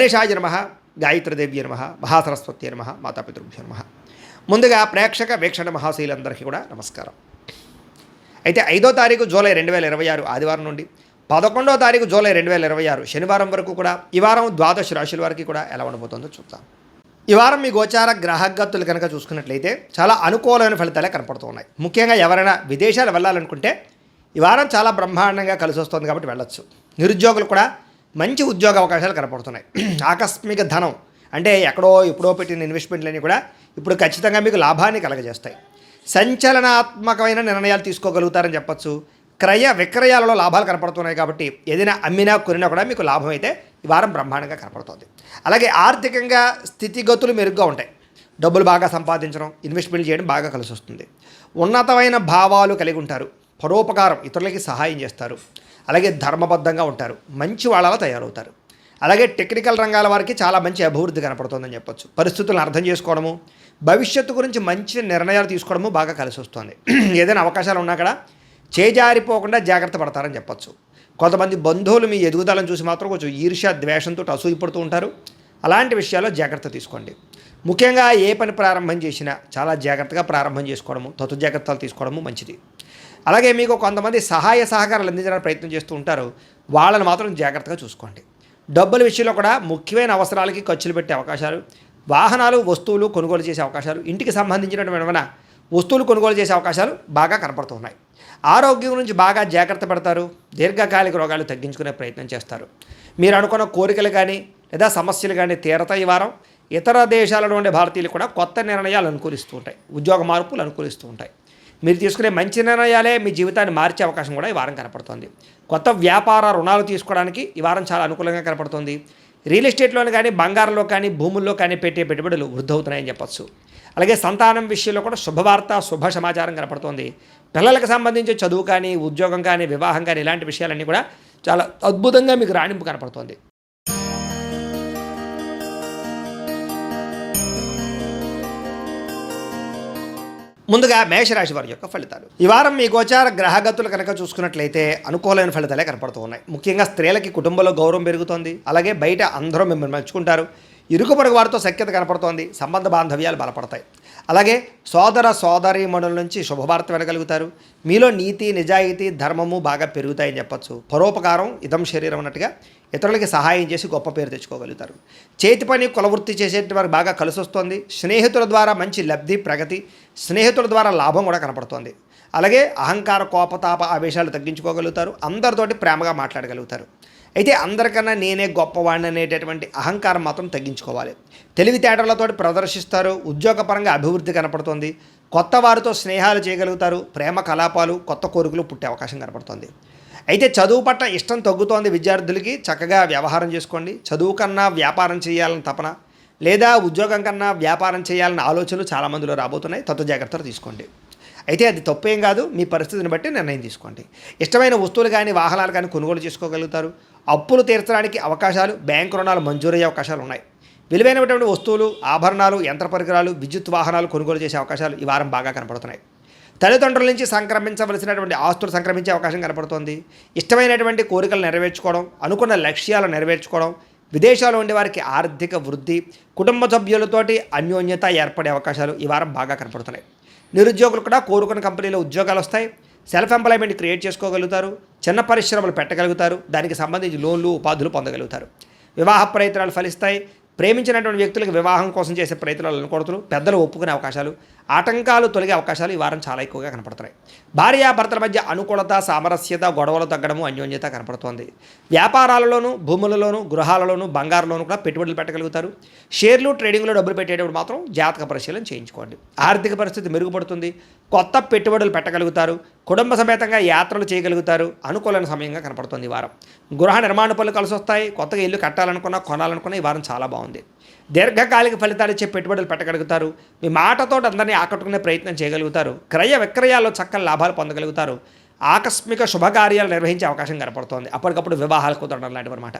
గణేశాయ నమః, గాయత్రీదేవ్య నమః, మహాసరస్వతి నమః, మాతాపితృభ్యో నమః. ముందుగా ప్రేక్షక వీక్షణ మహాశీలందరికీ కూడా నమస్కారం. అయితే 5వ తారీఖు జూలై 2026 ఆదివారం నుండి 11వ తారీఖు జూలై 2026 శనివారం వరకు కూడా ఈ వారం ద్వాదశ రాశుల వారికి కూడా ఎలా ఉండబోతుందో చూద్దాం. ఈ వారం మీ గోచార గ్రహగతులు కనుక చూసుకున్నట్లయితే చాలా అనుకూలమైన ఫలితాలే కనపడుతూ ఉన్నాయి. ముఖ్యంగా ఎవరైనా విదేశాలు వెళ్ళాలనుకుంటే ఈ వారం చాలా బ్రహ్మాండంగా కలిసి వస్తుంది కాబట్టి వెళ్ళొచ్చు. నిరుద్యోగులు కూడా మంచి ఉద్యోగ అవకాశాలు కనపడుతున్నాయి. ఆకస్మిక ధనం అంటే ఎక్కడో ఎప్పుడో పెట్టిన ఇన్వెస్ట్మెంట్లన్నీ కూడా ఇప్పుడు ఖచ్చితంగా మీకు లాభాన్ని కలగజేస్తాయి. సంచలనాత్మకమైన నిర్ణయాలు తీసుకోగలుగుతారని చెప్పచ్చు. క్రయ విక్రయాలలో లాభాలు కనపడుతున్నాయి కాబట్టి ఏదైనా అమ్మినా కొనినా కూడా మీకు లాభం అయితే ఈ వారం బ్రహ్మాండంగా కనపడుతుంది. అలాగే ఆర్థికంగా స్థితిగతులు మెరుగ్గా ఉంటాయి. డబ్బులు బాగా సంపాదించడం, ఇన్వెస్ట్మెంట్ చేయడం బాగా కలిసి వస్తుంది. ఉన్నతమైన భావాలు కలిగి ఉంటారు. పరోపకారం, ఇతరులకి సహాయం చేస్తారు. అలాగే ధర్మబద్ధంగా ఉంటారు. మంచి వాళ్ళలా తయారవుతారు. అలాగే టెక్నికల్ రంగాల వారికి చాలా మంచి అభివృద్ధి కనపడుతుందని చెప్పొచ్చు. పరిస్థితులను అర్థం చేసుకోవడము, భవిష్యత్తు గురించి మంచి నిర్ణయాలు తీసుకోవడము బాగా కలిసి వస్తుంది. ఏదైనా అవకాశాలు ఉన్నా కూడా చేజారిపోకుండా జాగ్రత్త పడతారని చెప్పొచ్చు. కొంతమంది బంధువులు మీ ఎదుగుదలను చూసి మాత్రం కొంచెం ఈర్ష్య ద్వేషంతో అసూయపడుతూ ఉంటారు. అలాంటి విషయాల్లో జాగ్రత్త తీసుకోండి. ముఖ్యంగా ఏ పని ప్రారంభం చేసినా చాలా జాగ్రత్తగా ప్రారంభం చేసుకోవడము, తతు జాగ్రత్తలు తీసుకోవడము మంచిది. అలాగే మీకు కొంతమంది సహాయ సహకారాలు అందించడానికి ప్రయత్నం చేస్తూ ఉంటారు. వాళ్ళని మాత్రం జాగ్రత్తగా చూసుకోండి. డబ్బుల విషయంలో కూడా ముఖ్యమైన అవసరాలకి ఖర్చులు పెట్టే అవకాశాలు, వాహనాలు వస్తువులు కొనుగోలు చేసే అవకాశాలు, ఇంటికి సంబంధించినటువంటి ఏమైనా వస్తువులు కొనుగోలు చేసే అవకాశాలు బాగా కనపడుతున్నాయి. ఆరోగ్యం గురించి బాగా జాగ్రత్త పడతారు. దీర్ఘకాలిక రోగాలు తగ్గించుకునే ప్రయత్నం చేస్తారు. మీరు అనుకున్న కోరికలు కానీ లేదా సమస్యలు కానీ తీరతాయి. ఈ వారం ఇతర దేశాలలో ఉండే భారతీయులు కూడా కొత్త నిర్ణయాలు అనుకూలిస్తూ ఉంటాయి. ఉద్యోగ మార్పులు అనుకూలిస్తూ ఉంటాయి. మీరు తీసుకునే మంచి నిర్ణయాలే మీ జీవితాన్ని మార్చే అవకాశం కూడా ఈ వారం కనపడుతుంది. కొత్త వ్యాపార రుణాలు తీసుకోవడానికి ఈ వారం చాలా అనుకూలంగా కనపడుతుంది. రియల్ ఎస్టేట్లోని కానీ బంగారంలో కానీ భూముల్లో కానీ పెట్టే పెట్టుబడులు వృద్ధి అవుతున్నాయని చెప్పచ్చు. అలాగే సంతానం విషయంలో కూడా శుభవార్త, శుభ సమాచారం కనపడుతుంది. పిల్లలకు సంబంధించి చదువు కానీ ఉద్యోగం కానీ వివాహం కానీ ఇలాంటి విషయాలన్నీ కూడా చాలా అద్భుతంగా మీకు రాణింపు కనపడుతుంది. ముందుగా మేషరాశి వారి యొక్క ఫలితాలు. ఈ వారం మీ గోచార గ్రహగతులు కనుక చూసుకున్నట్లయితే అనుకూలమైన ఫలితాలే కనపడుతూ ఉన్నాయి. ముఖ్యంగా స్త్రీలకి కుటుంబంలో గౌరవం పెరుగుతోంది. అలాగే బయట అందరూ మిమ్మల్ని మెచ్చుకుంటారు. ఇరుకు పొరుగు వారితో సఖ్యత కనపడుతోంది. సంబంధ బాంధవ్యాలు బలపడతాయి. అలాగే సోదర సోదరీమణుల నుంచి శుభవార్త వినగలుగుతారు. మీలో నీతి, నిజాయితీ, ధర్మము బాగా పెరుగుతాయని చెప్పచ్చు. పరోపకారం ఇదం శరీరం అన్నట్టుగా ఇతరులకి సహాయం చేసి గొప్ప పేరు తెచ్చుకోగలుగుతారు. చేతి పని కులవృత్తి చేసేటి వారికి బాగా కలిసి వస్తుంది. స్నేహితుల ద్వారా మంచి లబ్ధి, ప్రగతి, స్నేహితుల ద్వారా లాభం కూడా కనపడుతోంది. అలాగే అహంకార, కోపతాప ఆవేశాలు తగ్గించుకోగలుగుతారు. అందరితోటి ప్రేమగా మాట్లాడగలుగుతారు. అయితే అందరికన్నా నేనే గొప్పవాడిని అనేటటువంటి అహంకారం మాత్రం తగ్గించుకోవాలి. తెలివితేటలతో ప్రదర్శిస్తారు. ఉద్యోగపరంగా అభివృద్ధి కనపడుతుంది. కొత్త వారితో స్నేహాలు చేయగలుగుతారు. ప్రేమ కలాపాలు, కొత్త కోరికలు పుట్టే అవకాశం కనపడుతుంది. అయితే చదువు పట్ల ఇష్టం తగ్గుతోంది విద్యార్థులకి. చక్కగా వ్యవహారం చేసుకోండి. చదువు కన్నా వ్యాపారం చేయాలని తపన లేదా ఉద్యోగం కన్నా వ్యాపారం చేయాలన్న ఆలోచనలు చాలామందిలో రాబోతున్నాయి. తత్వ జాగ్రత్తలు తీసుకోండి. అయితే అది తప్పేం కాదు. మీ పరిస్థితిని బట్టి నిర్ణయం తీసుకోండి. ఇష్టమైన వస్తువులు కానీ వాహనాలు కానీ కొనుగోలు చేసుకోగలుగుతారు. అప్పులు తీర్చడానికి అవకాశాలు, బ్యాంకు రుణాలు మంజూరయ్యే అవకాశాలు ఉన్నాయి. విలువైనటువంటి వస్తువులు, ఆభరణాలు, యంత్ర పరికరాలు, విద్యుత్ వాహనాలు కొనుగోలు చేసే అవకాశాలు ఈ వారం బాగా కనపడుతున్నాయి. తల్లిదండ్రుల నుంచి సంక్రమించవలసినటువంటి ఆస్తులు సంక్రమించే అవకాశం కనపడుతోంది. ఇష్టమైనటువంటి కోరికలు నెరవేర్చుకోవడం, అనుకున్న లక్ష్యాలు నెరవేర్చుకోవడం, విదేశాల్లో ఉండే వారికి ఆర్థిక వృద్ధి, కుటుంబ సభ్యులతోటి అన్యోన్యత ఏర్పడే అవకాశాలు ఈ వారం బాగా కనపడుతున్నాయి. నిరుద్యోగులు కూడా కోరుకున్న కంపెనీలో ఉద్యోగాలు వస్తాయి. సెల్ఫ్ ఎంప్లాయ్మెంట్ క్రియేట్ చేసుకోగలుగుతారు. చిన్న పరిశ్రమలు పెట్టగలుగుతారు. దానికి సంబంధించి లోన్లు, ఉపాధులు పొందగలుగుతారు. వివాహ ప్రయత్నాలు ఫలిస్తాయి. ప్రేమించినటువంటి వ్యక్తులకు వివాహం కోసం చేసే ప్రయత్నాలు అనుకూడతారు. పెద్దలు ఒప్పుకునే అవకాశాలు, ఆటంకాలు తొలగే అవకాశాలు ఈ వారం చాలా ఎక్కువగా కనపడుతున్నాయి. భార్యాభర్తల మధ్య అనుకూలత, సామరస్యత, గొడవలు తగ్గడము, అన్యోన్యత కనపడుతోంది. వ్యాపారాలలోనూ, భూములలోనూ, గృహాలలోనూ, బంగారులోనూ కూడా పెట్టుబడులు పెట్టగలుగుతారు. షేర్లు, ట్రేడింగ్లో డబ్బులు పెట్టేటప్పుడు మాత్రం జాతక పరిశీలన చేయించుకోండి. ఆర్థిక పరిస్థితి మెరుగుపడుతుంది. కొత్త పెట్టుబడులు పెట్టగలుగుతారు. కుటుంబ సమేతంగా యాత్రలు చేయగలుగుతారు. అనుకూలమైన సమయంగా కనపడుతుంది ఈ వారం. గృహ నిర్మాణ పనులు కలిసి వస్తాయి. కొత్తగా ఇల్లు కట్టాలనుకున్నా, కొనాలనుకున్నా ఈ వారం చాలా బాగుంది. దీర్ఘకాలిక ఫలితాలు ఇచ్చే పెట్టుబడులు పెట్టగలుగుతారు. మీ మాటతో అందరినీ ఆకట్టుకునే ప్రయత్నం చేయగలుగుతారు. క్రయ విక్రయాల్లో చక్కని లాభాలు పొందగలుగుతారు. ఆకస్మిక శుభకార్యాలు నిర్వహించే అవకాశం కనపడుతోంది. అప్పటికప్పుడు వివాహాలు కుదరడం లాంటివి అనమాట.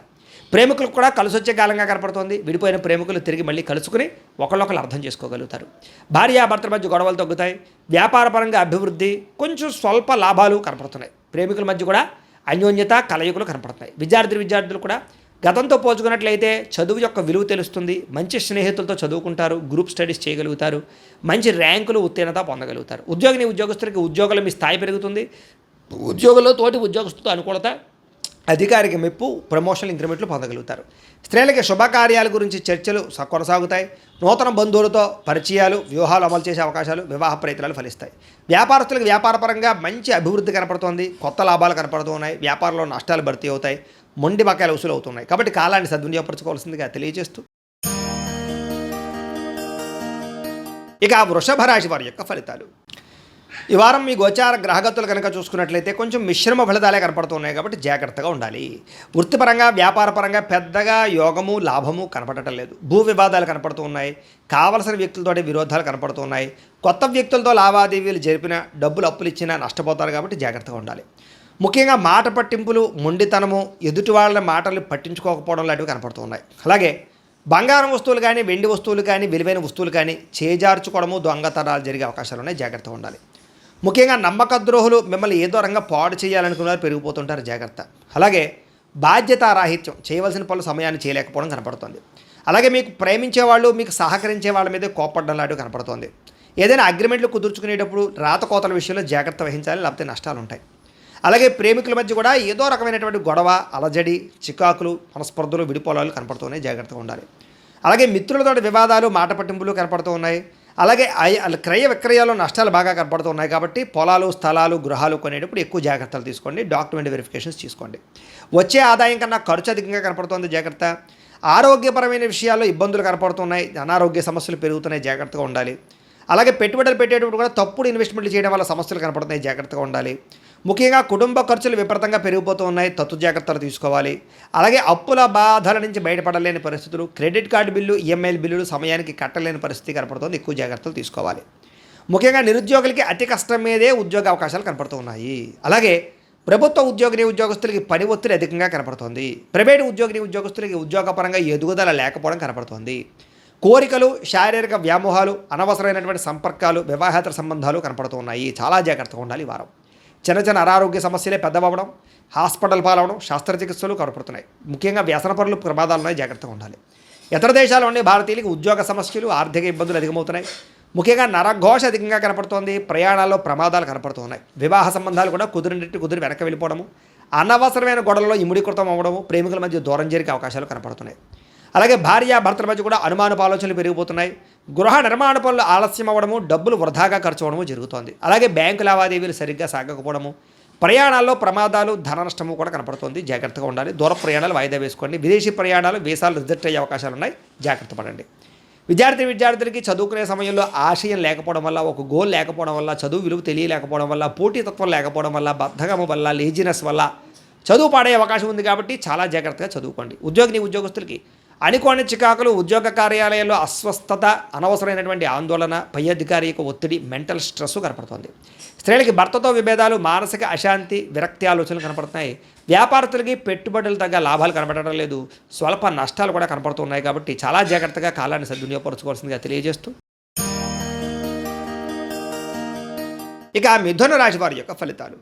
ప్రేమికులకు కూడా కలిసి వచ్చే కాలంగా కనపడుతోంది. విడిపోయిన ప్రేమికులు తిరిగి మళ్ళీ కలుసుకుని ఒకళ్ళొకరు అర్థం చేసుకోగలుగుతారు. భార్యాభర్తల మధ్య గొడవలు తగ్గుతాయి. వ్యాపారపరంగా అభివృద్ధి, కొంచెం స్వల్ప లాభాలు కనపడుతున్నాయి. ప్రేమికుల మధ్య కూడా అన్యోన్యత, కలయికలు కనపడుతున్నాయి. విద్యార్థులు కూడా గతంతో పోల్చుకున్నట్లయితే చదువు యొక్క విలువ తెలుస్తుంది, మంచి స్నేహితులతో చదువుకుంటారు, గ్రూప్ స్టడీస్ చేయగలుగుతారు, మంచి ర్యాంకులు ఉత్తీర్ణత పొందగలుగుతారు. ఉద్యోగస్తులకి ఉద్యోగంలో మీ స్థాయి పెరుగుతుంది, ఉద్యోగంలో తోటి ఉద్యోగస్తులతో అనుకూలత, అధికారికి మెప్పు, ప్రమోషన్లు, ఇంక్రిమెంట్లు పొందగలుగుతారు. స్త్రీలకి శుభకార్యాల గురించి చర్చలు కొనసాగుతాయి. నూతన బంధువులతో పరిచయాలు, వ్యూహాలు అమలు చేసే అవకాశాలు, వివాహ ప్రయత్నాలు ఫలిస్తాయి. వ్యాపారస్తులకు వ్యాపారపరంగా మంచి అభివృద్ధి కనపడుతోంది, కొత్త లాభాలు కనపడుతున్నాయి, వ్యాపారంలో నష్టాలు భర్తీ అవుతాయి, మొండి బకాయిలు వసూలు అవుతున్నాయి. కాబట్టి కాలాన్ని సద్వినియోగపరచుకోవాల్సిందిగా తెలియజేస్తూ ఇక వృషభ రాశి వారి యొక్క ఫలితాలు. ఈ వారం మీ గోచార గ్రహగతులు కనుక చూసుకున్నట్లయితే కొంచెం మిశ్రమ ఫలితాలే కనపడుతున్నాయి కాబట్టి జాగ్రత్తగా ఉండాలి. వృత్తిపరంగా వ్యాపారపరంగా పెద్దగా యోగము లాభము కనపడటం లేదు. భూ వివాదాలు కనపడుతూ ఉన్నాయి, కావలసిన వ్యక్తులతోటి విరోధాలు కనపడుతూ ఉన్నాయి. కొత్త వ్యక్తులతో లావాదేవీలు జరిపిన, డబ్బులు అప్పులు ఇచ్చినా నష్టపోతారు కాబట్టి జాగ్రత్తగా ఉండాలి. ముఖ్యంగా మాట పట్టింపులు, మొండితనము, ఎదుటి వాళ్ళ మాటలు పట్టించుకోకపోవడం లాంటివి కనపడుతూ ఉన్నాయి. అలాగే బంగారం వస్తువులు కానీ, వెండి వస్తువులు కానీ, విలువైన వస్తువులు కానీ చేజార్చుకోవడము, దొంగతనాలు జరిగే అవకాశాలు ఉన్నాయి, జాగ్రత్తగా ఉండాలి. ముఖ్యంగా నమ్మక ద్రోహులు మిమ్మల్ని ఏదో రంగా పాడు చేయాలనుకున్నారు, పెరిగిపోతుంటారు, జాగ్రత్త. అలాగే బాధ్యతారాహిత్యం, చేయవలసిన పనులు సమయాన్ని చేయలేకపోవడం కనపడుతుంది. అలాగే మీకు ప్రేమించే వాళ్ళు, మీకు సహకరించే వాళ్ళ మీద కోపడడం లాంటివి కనపడుతుంది. ఏదైనా అగ్రిమెంట్లు కుదుర్చుకునేటప్పుడు రాతకోతల విషయంలో జాగ్రత్త వహించాలి, లేకపోతే నష్టాలు ఉంటాయి. అలాగే ప్రేమికుల మధ్య కూడా ఏదో రకమైనటువంటి గొడవ, అలజడి, చికాకులు, మనస్పర్ధలు, విడిపోలాలు కనపడుతున్నాయి, జాగ్రత్తగా ఉండాలి. అలాగే మిత్రులతో వివాదాలు, మాట పట్టింపులు కనపడుతూ ఉన్నాయి. అలాగే క్రయ విక్రయాల్లో నష్టాలు బాగా కనపడుతున్నాయి కాబట్టి పొలాలు, స్థలాలు, గృహాలు కొనేటప్పుడు ఎక్కువ జాగ్రత్తలు తీసుకోండి, డాక్యుమెంట్ వెరిఫికేషన్స్ తీసుకోండి. వచ్చే ఆదాయం కన్నా ఖర్చు అధికంగా కనపడుతుంది, జాగ్రత్త. ఆరోగ్యపరమైన విషయాల్లో ఇబ్బందులు కనపడుతున్నాయి, అనారోగ్య సమస్యలు పెరుగుతున్నాయి, జాగ్రత్తగా ఉండాలి. అలాగే పెట్టుబడులు పెట్టేటప్పుడు కూడా తప్పుడు ఇన్వెస్ట్మెంట్లు చేయడం వల్ల సమస్యలు కనపడుతున్నాయి, జాగ్రత్తగా ఉండాలి. ముఖ్యంగా కుటుంబ ఖర్చులు విపరీతంగా పెరిగిపోతూ ఉన్నాయి, తత్తు జాగ్రత్తలు తీసుకోవాలి. అలాగే అప్పుల బాధల నుంచి బయటపడలేని పరిస్థితులు, క్రెడిట్ కార్డు బిల్లు, ఈఎంఐ బిల్లులు సమయానికి కట్టలేని పరిస్థితి కనపడుతుంది, ఎక్కువ జాగ్రత్తలు తీసుకోవాలి. ముఖ్యంగా నిరుద్యోగులకి అతి కష్టం మీదే ఉద్యోగ అవకాశాలు కనపడుతూ ఉన్నాయి. అలాగే ప్రభుత్వ ఉద్యోగస్తులకి పని ఒత్తిడి అధికంగా కనపడుతోంది. ప్రైవేటు ఉద్యోగస్తులకి ఉద్యోగపరంగా ఎదుగుదల లేకపోవడం కనపడుతోంది. కోరికలు, శారీరక వ్యామోహాలు, అనవసరమైనటువంటి సంపర్కాలు, వివాహేతర సంబంధాలు కనపడుతూ ఉన్నాయి, చాలా జాగ్రత్తగా ఉండాలి. ఈ వారం చిన్న అనారోగ్య సమస్యలే పెద్దవడం, హాస్పిటల్ పాలవడం, శస్త్రచికిత్సలు కనపడుతున్నాయి. ముఖ్యంగా వ్యసనపరులు ప్రమాదాలు ఉన్నాయి, జాగ్రత్తగా ఉండాలి. ఇతర దేశాల్లో ఉండే భారతీయులకు ఉద్యోగ సమస్యలు, ఆర్థిక ఇబ్బందులు అధికమవుతున్నాయి. ముఖ్యంగా నరఘోష అధికంగా కనపడుతోంది, ప్రయాణాల్లో ప్రమాదాలు కనపడుతున్నాయి. వివాహ సంబంధాలు కూడా కుదిరి వెనక్కి వెళ్ళిపోవడము, అనవసరమైన గొడవల్లో ఇముడీకృతం అవ్వడము, ప్రేమికుల మధ్య దూరం జరిగే అవకాశాలు కనపడుతున్నాయి. అలాగే భార్యాభర్తల మధ్య కూడా అనుమానపు ఆలోచనలు పెరిగిపోతున్నాయి. గృహ నిర్మాణ పనులు ఆలస్యం అవ్వడము, డబ్బులు వృధాగా ఖర్చు అవ్వడము జరుగుతోంది. అలాగే బ్యాంకు లావాదేవీలు సరిగ్గా సాగకపోవడము, ప్రయాణాల్లో ప్రమాదాలు, ధన నష్టము కూడా కనపడుతుంది, జాగ్రత్తగా ఉండాలి. దూర ప్రయాణాలు వాయిదా వేసుకోండి. విదేశీ ప్రయాణాలు, వీసాలు రిజెక్ట్ అయ్యే అవకాశాలు ఉన్నాయి, జాగ్రత్త పడండి. విద్యార్థులకి చదువుకునే సమయంలో ఆశయం లేకపోవడం వల్ల, ఒక గోల్ లేకపోవడం వల్ల, చదువు విలువ తెలియలేకపోవడం వల్ల, పోటీతత్వం లేకపోవడం వల్ల, బద్ధకము వల్ల, లేజినెస్ వల్ల చదువు పాడే అవకాశం ఉంది కాబట్టి చాలా జాగ్రత్తగా చదువుకోండి. ఉద్యోగస్తులకి అనుకోని చికాకులు, ఉద్యోగ కార్యాలయాల్లో అస్వస్థత, అనవసరమైనటువంటి ఆందోళన, పై అధికారి యొక్క ఒత్తిడి, మెంటల్ స్ట్రెస్ కనపడుతుంది. స్త్రీలకి భర్తతో విభేదాలు, మానసిక అశాంతి, విరక్తి ఆలోచనలు కనపడుతున్నాయి. వ్యాపారస్తులకి పెట్టుబడులు తగ్గ లాభాలు కనపడటం లేదు, స్వల్ప నష్టాలు కూడా కనపడుతున్నాయి కాబట్టి చాలా జాగ్రత్తగా కాలాన్ని సద్వినియోగపరచుకోవాల్సిందిగా తెలియజేస్తూ ఇక మిథున రాశి వారి యొక్క ఫలితాలు.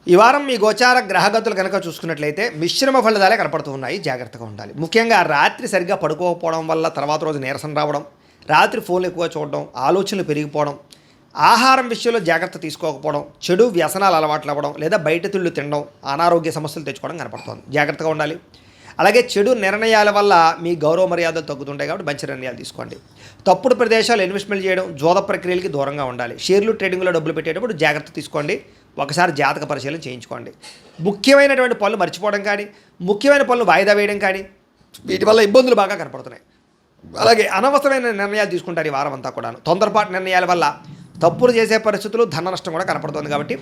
ఈ వారం మీ గోచార గ్రహగతులు కనుక చూసుకున్నట్లయితే మిశ్రమ ఫలితాలే కనపడుతూ ఉన్నాయి, జాగ్రత్తగా ఉండాలి. ముఖ్యంగా రాత్రి సరిగ్గా పడుకోకపోవడం వల్ల తర్వాత రోజు నీరసం రావడం, రాత్రి ఫోన్లు ఎక్కువ చూడడం, ఆలోచనలు పెరిగిపోవడం, ఆహారం విషయంలో జాగ్రత్త తీసుకోకపోవడం, చెడు వ్యసనాలు అలవాట్లు అవ్వడం, లేదా బయట తిళ్ళు తినడం, అనారోగ్య సమస్యలు తెచ్చుకోవడం కనపడుతుంది, జాగ్రత్తగా ఉండాలి. అలాగే చెడు నిర్ణయాల వల్ల మీ గౌరవ మర్యాదలు తగ్గుతుంటాయి కాబట్టి మంచి నిర్ణయాలు తీసుకోండి. తప్పుడు ప్రదేశాలు ఇన్వెస్ట్మెంట్ చేయడం, జోద ప్రక్రియలకి దూరంగా ఉండాలి. షేర్లు, ట్రేడింగ్లో డబ్బులు పెట్టేటప్పుడు జాగ్రత్త తీసుకోండి. ఒకసారి జాతక పరిశీలన చేయించుకోండి. ముఖ్యమైనటువంటి పనులు మర్చిపోవడం కానీ, ముఖ్యమైన పనులు వాయిదా వేయడం కానీ, వీటి వల్ల ఇబ్బందులు బాగా కనపడుతున్నాయి. అలాగే అనవసరమైన నిర్ణయాలు తీసుకుంటారు ఈ వారం అంతా కూడా. తొందరపాటు నిర్ణయాల వల్ల తప్పులు చేసే పరిస్థితులు, ధన నష్టం కూడా కనపడుతుంది కాబట్టి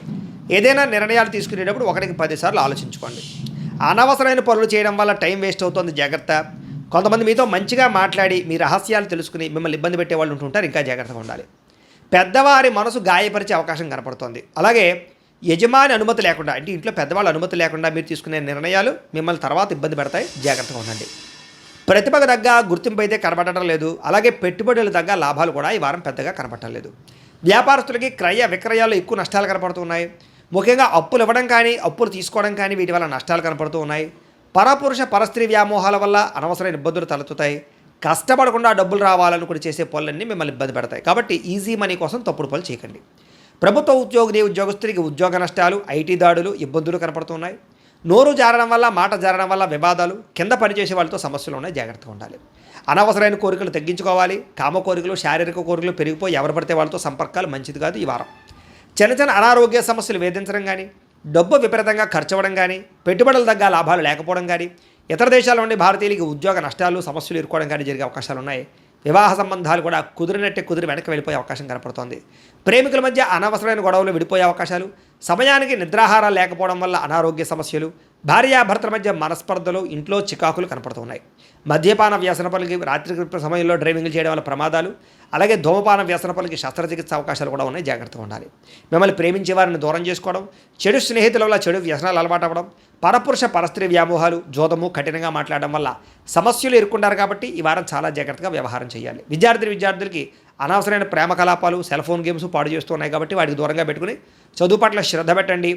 ఏదైనా నిర్ణయాలు తీసుకునేటప్పుడు 1కి 10 సార్లు ఆలోచించుకోండి. అనవసరమైన పనులు చేయడం వల్ల టైం వేస్ట్ అవుతుంది, జాగ్రత్త. కొంతమంది మీతో మంచిగా మాట్లాడి మీ రహస్యాలు తెలుసుకుని మిమ్మల్ని ఇబ్బంది పెట్టే వాళ్ళు ఉంటుంటారు, ఇంకా జాగ్రత్తగా ఉండాలి. పెద్దవారి మనసు గాయపరిచే అవకాశం కనపడుతుంది. అలాగే యజమాని అనుమతి లేకుండా, అంటే ఇంట్లో పెద్దవాళ్ళ అనుమతి లేకుండా మీరు తీసుకునే నిర్ణయాలు మిమ్మల్ని తర్వాత ఇబ్బంది పెడతాయి, జాగ్రత్తగా ఉండండి. ప్రతిభకు తగ్గ గుర్తింపు అయితే కనపడటం లేదు. అలాగే పెట్టుబడులు తగ్గ లాభాలు కూడా ఈ వారం పెద్దగా కనపడటం లేదు. వ్యాపారస్తులకి క్రయ విక్రయాల్లో ఎక్కువ నష్టాలు కనపడుతున్నాయి. ముఖ్యంగా అప్పులు ఇవ్వడం కానీ, అప్పులు తీసుకోవడం కానీ వీటి వల్ల నష్టాలు కనపడుతూ ఉన్నాయి. పరపురుష పరస్త్రీ వ్యామోహాల వల్ల అనవసరమైన ఇబ్బందులు తలెత్తుతాయి. కష్టపడకుండా డబ్బులు రావాలనుకుని చేసే పనులన్నీ మిమ్మల్ని ఇబ్బంది పెడతాయి. కాబట్టి ఈజీ మనీ కోసం తప్పుడు పనులు చేయకండి. ప్రభుత్వ ఉద్యోగస్తులకి ఉద్యోగ నష్టాలు, ఐటీ దాడులు, ఇబ్బందులు కనపడుతున్నాయి. నోరు జారడం వల్ల, మాట జారడం వల్ల వివాదాలు, కింద పనిచేసే వాళ్ళతో సమస్యలు ఉన్నాయి. జాగ్రత్తగా ఉండాలి. అనవసరమైన కోరికలు తగ్గించుకోవాలి. కామ కోరికలు, శారీరక కోరికలు పెరిగిపోయి ఎవరు పడితే వాళ్ళతో సంపర్కాలు మంచిది కాదు. ఈ వారం చిన్న అనారోగ్య సమస్యలు వేధించడం కానీ, డబ్బు విపరీతంగా ఖర్చు అవ్వడం కానీ, పెట్టుబడులు తగ్గ లాభాలు లేకపోవడం కానీ, ఇతర దేశాల నుండి భారతీయులకి ఉద్యోగ నష్టాలు, సమస్యలు ఎదుర్కోవడం కానీ జరిగే అవకాశాలు ఉన్నాయి. వివాహ సంబంధాలు కూడా కుదిరి వెనక్కి వెళ్ళిపోయే అవకాశం కనపడుతోంది. ప్రేమికుల మధ్య అనవసరమైన గొడవలు విడిపోయే అవకాశాలు, సమయానికి నిద్రాహారాలు లేకపోవడం వల్ల అనారోగ్య సమస్యలు, భార్యాభర్తల మధ్య మనస్పర్ధలు, ఇంట్లో చికాకులు కనపడుతున్నాయి. మద్యపాన వ్యసనపలకి రాత్రి సమయంలో డ్రైవింగ్లు చేయడం వల్ల ప్రమాదాలు, అలాగే ధూమపాన వ్యసనపలకి శస్త్రచికిత్స అవకాశాలు కూడా ఉన్నాయి. జాగ్రత్తగా ఉండాలి. మిమ్మల్ని ప్రేమించే వారిని దూరం చేసుకోవడం, చెడు స్నేహితుల వల్ల చెడు వ్యసనాలు అలవాటు అవ్వడం, పరపురుష పరస్త్రీ వ్యామోహాలు, జోదము, కఠినంగా మాట్లాడడం వల్ల సమస్యలు ఎదుర్కొంటారు. కాబట్టి ఈ వారం చాలా జాగ్రత్తగా వ్యవహారం చేయాలి. విద్యార్థులకి అనవసరమైన ప్రేమ కలాపాలు, సెల్ ఫోన్ గేమ్స్ పాడు చేస్తున్నాయి. కాబట్టి వాటికి దూరంగా పెట్టుకుని చదువు పట్ల శ్రద్ధ పెట్టండి.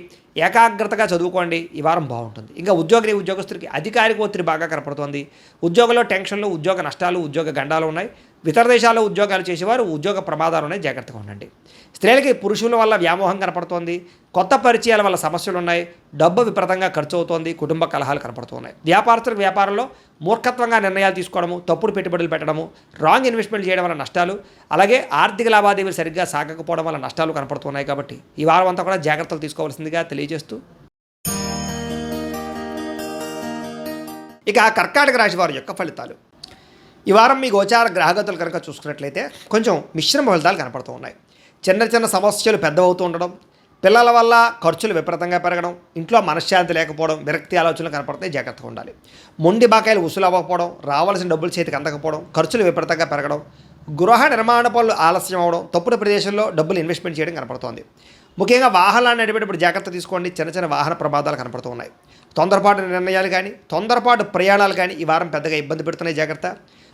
ఏకాగ్రతగా చదువుకోండి. ఈ వారం బాగుంటుంది. ఇంకా ఉద్యోగస్తులకి అధికారిక ఒత్తిడి బాగా కనపడుతుంది. ఉద్యోగంలో టెన్షన్లు, ఉద్యోగ నష్టాలు, ఉద్యోగ గండాలు ఉన్నాయి. ఇతర దేశాల్లో ఉద్యోగాలు చేసేవారు ఉద్యోగ ప్రమాదాలు ఉన్నాయి. జాగ్రత్తగా ఉండండి. స్త్రీలకి పురుషుల వల్ల వ్యామోహం కనపడుతోంది. కొత్త పరిచయాల వల్ల సమస్యలు ఉన్నాయి. డబ్బు విపరీతంగా ఖర్చు అవుతోంది. కుటుంబ కలహాలు కనపడుతున్నాయి. వ్యాపారస్తులకు వ్యాపారంలో మూర్ఖత్వంగా నిర్ణయాలు తీసుకోవడము, తప్పుడు పెట్టుబడులు పెట్టడము, రాంగ్ ఇన్వెస్ట్మెంట్ చేయడం వల్ల నష్టాలు, అలాగే ఆర్థిక లావాదేవీలు సరిగ్గా సాగకపోవడం వల్ల నష్టాలు కనపడుతున్నాయి. కాబట్టి ఈ వారం అంతా కూడా జాగ్రత్తలు తీసుకోవాల్సిందిగా తెలియజేస్తూ, ఇక కర్కాటక రాశి వారి యొక్క ఫలితాలు. ఈ వారం మీ గోచార గ్రహగతులు కనుక చూసుకున్నట్లయితే కొంచెం మిశ్రమ ఫలితాలు కనపడుతూ ఉన్నాయి. చిన్న సమస్యలు పెద్దవవుతూ ఉండడం, పిల్లల వల్ల ఖర్చులు విపరీతంగా పెరగడం, ఇంట్లో మనశ్శాంతి లేకపోవడం, విరక్తి ఆలోచనలు కనపడతాయి. జాగ్రత్తగా ఉండాలి. మొండి బాకాయలు వసూలు అవ్వకపోవడం, రావాల్సిన డబ్బులు చేతికి అందకపోవడం, ఖర్చులు విపరీతంగా పెరగడం, గృహ నిర్మాణ పనులు ఆలస్యం అవ్వడం, తప్పుడు ప్రదేశంలో డబ్బులు ఇన్వెస్ట్మెంట్ చేయడం కనపడుతోంది. ముఖ్యంగా వాహనాన్ని నడిపేటప్పుడు జాగ్రత్త తీసుకోండి. చిన్న వాహన ప్రమాదాలు కనపడుతూ ఉన్నాయి. తొందరపాటు నిర్ణయాలు కానీ, తొందరపాటు ప్రయాణాలు కానీ ఈ వారం పెద్దగా ఇబ్బంది పెడుతున్నాయి. జాగ్రత్త.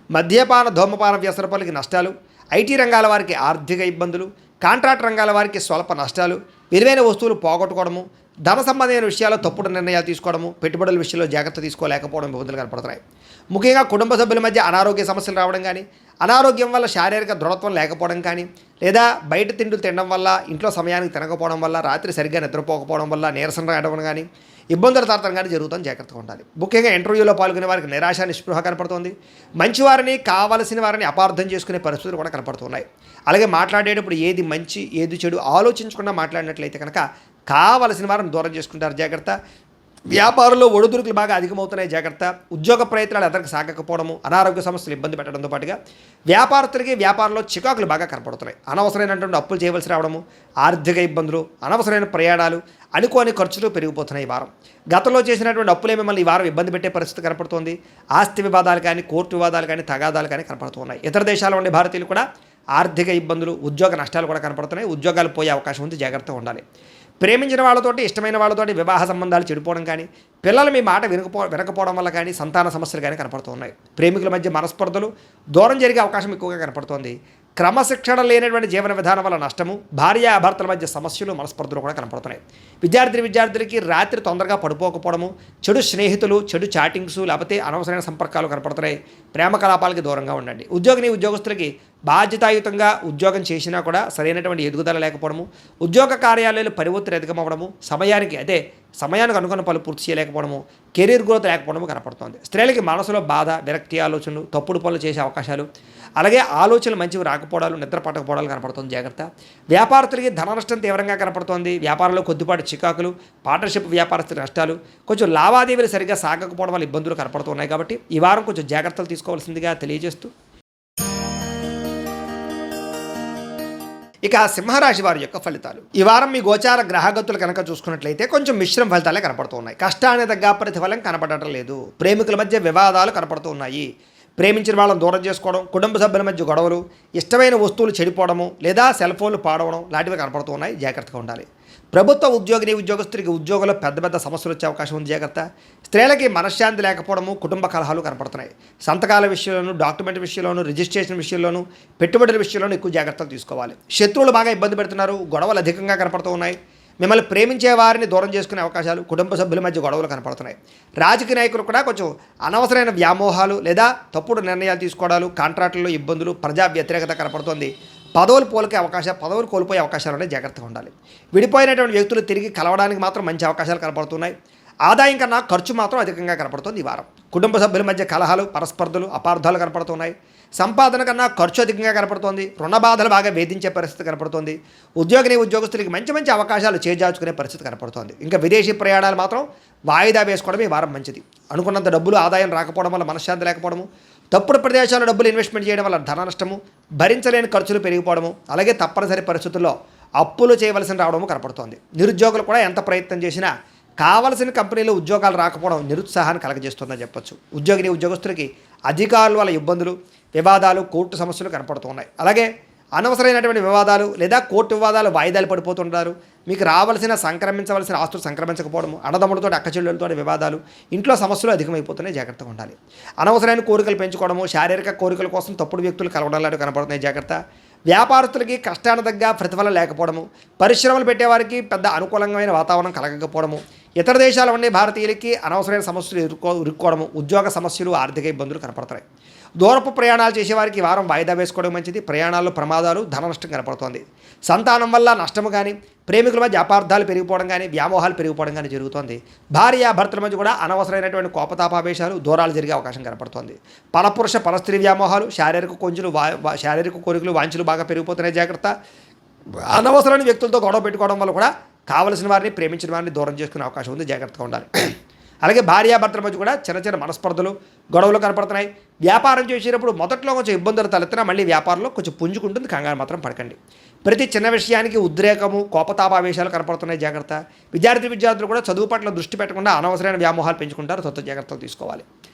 మద్యపాన, ధూమపాన వ్యసనపలకి నష్టాలు, ఐటీ రంగాల వారికి ఆర్థిక ఇబ్బందులు, కాంట్రాక్ట్ రంగాల వారికి స్వల్ప నష్టాలు, విలువైన వస్తువులు పోగొట్టుకోవడము, ధన సంబంధమైన విషయాల్లో తప్పుడు నిర్ణయాలు తీసుకోవడము, పెట్టుబడుల విషయంలో జాగ్రత్త తీసుకోలేకపోవడం ఇబ్బందులు కనపడుతున్నాయి. ముఖ్యంగా కుటుంబ సభ్యుల మధ్య అనారోగ్య సమస్యలు రావడం కానీ, అనారోగ్యం వల్ల శారీరక దృఢత్వం లేకపోవడం కానీ, లేదా బయట తిండులు తినడం వల్ల, ఇంట్లో సమయానికి తినకపోవడం వల్ల, రాత్రి సరిగ్గా నిద్రపోకపోవడం వల్ల నీరసం రావడం కానీ, ఇబ్బందులు తరతం కానీ జరుగుతుంది. జాగ్రత్తగా ఉండాలి. ముఖ్యంగా ఇంటర్వ్యూలో పాల్గొనే వారికి నిరాశ, నిస్పృహ కనపడుతుంది. మంచివారిని, కావలసిన వారిని అపార్థం చేసుకునే పరిస్థితులు కూడా కనపడుతున్నాయి. అలాగే మాట్లాడేటప్పుడు ఏది మంచి ఏది చెడు ఆలోచించకుండా మాట్లాడినట్లయితే కనుక కావలసిన వారిని దూరం చేసుకుంటారు. జాగ్రత్త. వ్యాపారంలో ఒడిదుడుకులు బాగా అధికమవుతున్నాయి. జాగ్రత్త. ఉద్యోగ ప్రయత్నాలు ఎదరికి సాగకపోవడము, అనారోగ్య సమస్యలు ఇబ్బంది పెట్టడంతో పాటుగా వ్యాపారస్తులకి వ్యాపారంలో చికాకులు బాగా కనపడుతున్నాయి. అనవసరమైనటువంటి అప్పులు చేయవలసి రావడము, ఆర్థిక ఇబ్బందులు, అనవసరమైన ప్రయాణాలు, అనుకోని ఖర్చులు పెరిగిపోతున్నాయి. ఈ వారం గతంలో చేసినటువంటి అప్పులే మిమ్మల్ని ఈ వారం ఇబ్బంది పెట్టే పరిస్థితి కనపడుతోంది. ఆస్తి వివాదాలు కానీ, కోర్టు వివాదాలు కానీ, తగాదాలు కానీ కనపడుతున్నాయి. ఇతర దేశాల్లో ఉండే భారతీయులు కూడా ఆర్థిక ఇబ్బందులు, ఉద్యోగ నష్టాలు కూడా కనపడుతున్నాయి. ఉద్యోగాలు పోయే అవకాశం ఉంది. జాగ్రత్తగా ఉండాలి. ప్రేమించిన వాళ్ళతోటి, ఇష్టమైన వాళ్ళతోటి వివాహ సంబంధాలు చెడిపోవడం కానీ, పిల్లలు మీ మాట వినకపోవడం వల్ల కానీ సంతాన సమస్యలు కానీ కనపడుతున్నాయి. ప్రేమికుల మధ్య మనస్పర్ధలు, దూరం జరిగే అవకాశం ఎక్కువగా కనపడుతోంది. క్రమశిక్షణ లేనటువంటి జీవన విధానం వల్ల నష్టము, భార్యాభర్తల మధ్య సమస్యలు, మనస్పర్ధలు కూడా కనపడుతున్నాయి. విద్యార్థులకి రాత్రి తొందరగా పడిపోకపోవడము, చెడు స్నేహితులు, చెడు చాటింగ్స్, లేకపోతే అనవసరమైన సంపర్కాలు కనపడుతున్నాయి. ప్రేమ కలాపాలకి దూరంగా ఉండండి. ఉద్యోగస్తులకి బాధ్యతాయుతంగా ఉద్యోగం చేసినా కూడా సరైనటువంటి ఎదుగుదల లేకపోవడము, ఉద్యోగ కార్యాలయాలు పని ఒత్తిడి అధికమవ్వడము, సమయానికి అనుకున్న పనులు పూర్తి చేయలేకపోవడము, కెరీర్ గ్రోత్ లేకపోవడము కనపడుతుంది. స్త్రీలకి మనసులో బాధ, విరక్తి ఆలోచనలు, తప్పుడు పనులు చేసే అవకాశాలు, అలాగే ఆలోచనలు మంచివి రాకపోవడాలు, నిద్ర పట్టకపోవడాలు కనపడుతుంది. జాగ్రత్త. వ్యాపారస్తులకి ధన నష్టం తీవ్రంగా కనపడుతోంది. వ్యాపారంలో కొద్దిపాటి చికాకులు, పార్ట్నర్షిప్ వ్యాపారస్తుల నష్టాలు, కొంచెం లావాదేవీలు సరిగ్గా సాగకపోవడం వల్ల ఇబ్బందులు కనపడుతున్నాయి. కాబట్టి ఈ వారం కొంచెం జాగ్రత్తలు తీసుకోవాల్సిందిగా తెలియజేస్తూ, ఇక సింహరాశి వారి యొక్క ఫలితాలు. ఈ వారం మీ గోచార గ్రహగతులు కనుక చూసుకున్నట్లయితే కొంచెం మిశ్రమ ఫలితాలే కనపడుతూ ఉన్నాయి. కష్టానికి తగ్గ ప్రతిఫలం కనపడటం లేదు. ప్రేమికుల మధ్య వివాదాలు కనపడుతూ ఉన్నాయి. ప్రేమించిన వాళ్ళని దూరం చేసుకోవడం, కుటుంబ సభ్యుల మధ్య గొడవలు, ఇష్టమైన వస్తువులు చెడిపోవడము, లేదా సెల్ ఫోన్లు పాడవడం లాంటివి కనపడుతూ ఉన్నాయి. జాగ్రత్తగా ఉండాలి. ప్రభుత్వ ఉద్యోగస్తులకి ఉద్యోగంలో పెద్ద సమస్యలు వచ్చే అవకాశం ఉంది. జాగ్రత్త. స్త్రీలకి మనశ్శాంతి లేకపోవడము, కుటుంబ కలహాలు కనపడుతున్నాయి. సంతకాల విషయంలోనూ, డాక్యుమెంట్ విషయంలోనూ, రిజిస్ట్రేషన్ విషయంలోనూ, పెట్టుబడుల విషయంలోనూ ఎక్కువ జాగ్రత్తలు తీసుకోవాలి. శత్రువులు బాగా ఇబ్బంది పెడుతున్నారు. గొడవలు అధికంగా కనపడుతూ ఉన్నాయి. మిమ్మల్ని ప్రేమించే వారిని దూరం చేసుకునే అవకాశాలు, కుటుంబ సభ్యుల మధ్య గొడవలు కనపడుతున్నాయి. రాజకీయ నాయకులు కూడా కొంచెం అనవసరమైన వ్యామోహాలు లేదా తప్పుడు నిర్ణయాలు తీసుకోవడాలు, కాంట్రాక్టుల్లో ఇబ్బందులు, ప్రజా వ్యతిరేకత కనపడుతుంది. పదవులు కోల్పోయే అవకాశాలు ఉన్నాయి, జాగ్రత్తగా ఉండాలి. విడిపోయినటువంటి వ్యక్తులు తిరిగి కలవడానికి మాత్రం మంచి అవకాశాలు కనపడుతున్నాయి. ఆదాయం కన్నా ఖర్చు మాత్రం అధికంగా కనపడుతుంది ఈ వారం. కుటుంబ సభ్యుల మధ్య కలహాలు, పరస్పర్ధలు, అపార్థాలు కనపడుతున్నాయి. సంపాదన కన్నా ఖర్చు అధికంగా కనపడుతోంది. రుణ బాధలు బాగా వేధించే పరిస్థితి కనపడుతుంది. ఉద్యోగస్తులకి మంచి అవకాశాలు చేజార్చుకునే పరిస్థితి కనపడుతోంది. ఇంకా విదేశీ ప్రయాణాలు మాత్రం వాయిదా వేసుకోవడం ఈ వారం మంచిది. అనుకున్నంత డబ్బులు ఆదాయం రాకపోవడం వల్ల మనశ్శాంతి లేకపోవడము, తప్పుడు ప్రదేశాల్లో డబ్బులు ఇన్వెస్ట్మెంట్ చేయడం వల్ల ధన నష్టము, భరించలేని ఖర్చులు పెరిగిపోవడము, అలాగే తప్పనిసరి పరిస్థితుల్లో అప్పులు చేయవలసి రావడము కనపడుతోంది. నిరుద్యోగులు కూడా ఎంత ప్రయత్నం చేసినా కావలసిన కంపెనీలో ఉద్యోగాలు రాకపోవడం నిరుత్సాహాన్ని కలగజేస్తుందని చెప్పొచ్చు. ఉద్యోగస్తులకి అధికారుల వల్ల ఇబ్బందులు, వివాదాలు, కోర్టు సమస్యలు కనపడుతున్నాయి. అలాగే అనవసరమైనటువంటి వివాదాలు లేదా కోర్టు వివాదాలు వాయిదాలు పడిపోతుంటారు. మీకు సంక్రమించవలసిన ఆస్తులు సంక్రమించకపోవడము, అన్నదమ్ములతో అక్కచెల్లెలతో వివాదాలు, ఇంట్లో సమస్యలు అధికమైపోతున్నాయి, జాగ్రత్తగా ఉండాలి. అనవసరమైన కోరికలు పెంచుకోవడము, శారీరక కోరికల కోసం తప్పుడు వ్యక్తులు కలవడం లాంటివి కనపడుతున్నాయి, జాగ్రత్త. వ్యాపారస్తులకి కష్టానికి తగ్గ ప్రతిఫలం లేకపోవడము, పరిశ్రమలు పెట్టేవారికి పెద్ద అనుకూలమైన వాతావరణం కలగకపోవడము, ఇతర దేశాల ఉండే భారతీయులకి అనవసరమైన సమస్యలు ఇరుక్కోవడము, ఉద్యోగ సమస్యలు, ఆర్థిక ఇబ్బందులు కనపడతాయి. దూరపు ప్రయాణాలు చేసేవారికి వారం వాయిదా వేసుకోవడం మంచిది. ప్రయాణాల్లో ప్రమాదాలు, ధన నష్టం కనపడుతోంది. సంతానం వల్ల నష్టము కానీ, ప్రేమికుల మధ్య అపార్థాలు పెరిగిపోవడం కానీ, వ్యామోహాలు పెరిగిపోవడం కానీ జరుగుతోంది. భార్యాభర్తల మధ్య కూడా అనవసరమైనటువంటి కోపతాపావేశాలు, దూరాలు జరిగే అవకాశం కనపడుతోంది. పరపురుష పరస్త్రీ వ్యామోహాలు, శారీరక కోరికలు, వాంఛలు బాగా పెరిగిపోతున్నాయి, జాగ్రత్త. అనవసరమైన వ్యక్తులతో గొడవ పెట్టుకోవడం వల్ల కూడా కావలసిన వారిని, ప్రేమించిన వారిని దూరం చేసుకునే అవకాశం ఉంది, జాగ్రత్తగా ఉండాలి. అలాగే భార్యాభర్తల మధ్య కూడా చిన్న మనస్పర్ధలు, గొడవలు కనపడుతున్నాయి. వ్యాపారం చేసేటప్పుడు మొదట్లో కొంచెం ఇబ్బందులు తలెత్తినా మళ్ళీ వ్యాపారంలో కొంచెం పుంజుకుంటుంది, కంగారు మాత్రం పడకండి. ప్రతి చిన్న విషయానికి ఉద్రేకము, కోపతాపావేశాలు కనపడుతున్నాయి, జాగ్రత్త. విద్యార్థులు కూడా చదువు పట్ల దృష్టి పెట్టకుండా అనవసరమైన వ్యామోహాలు పెంచుకుంటారు, జాగ్రత్తలు తీసుకోవాలి.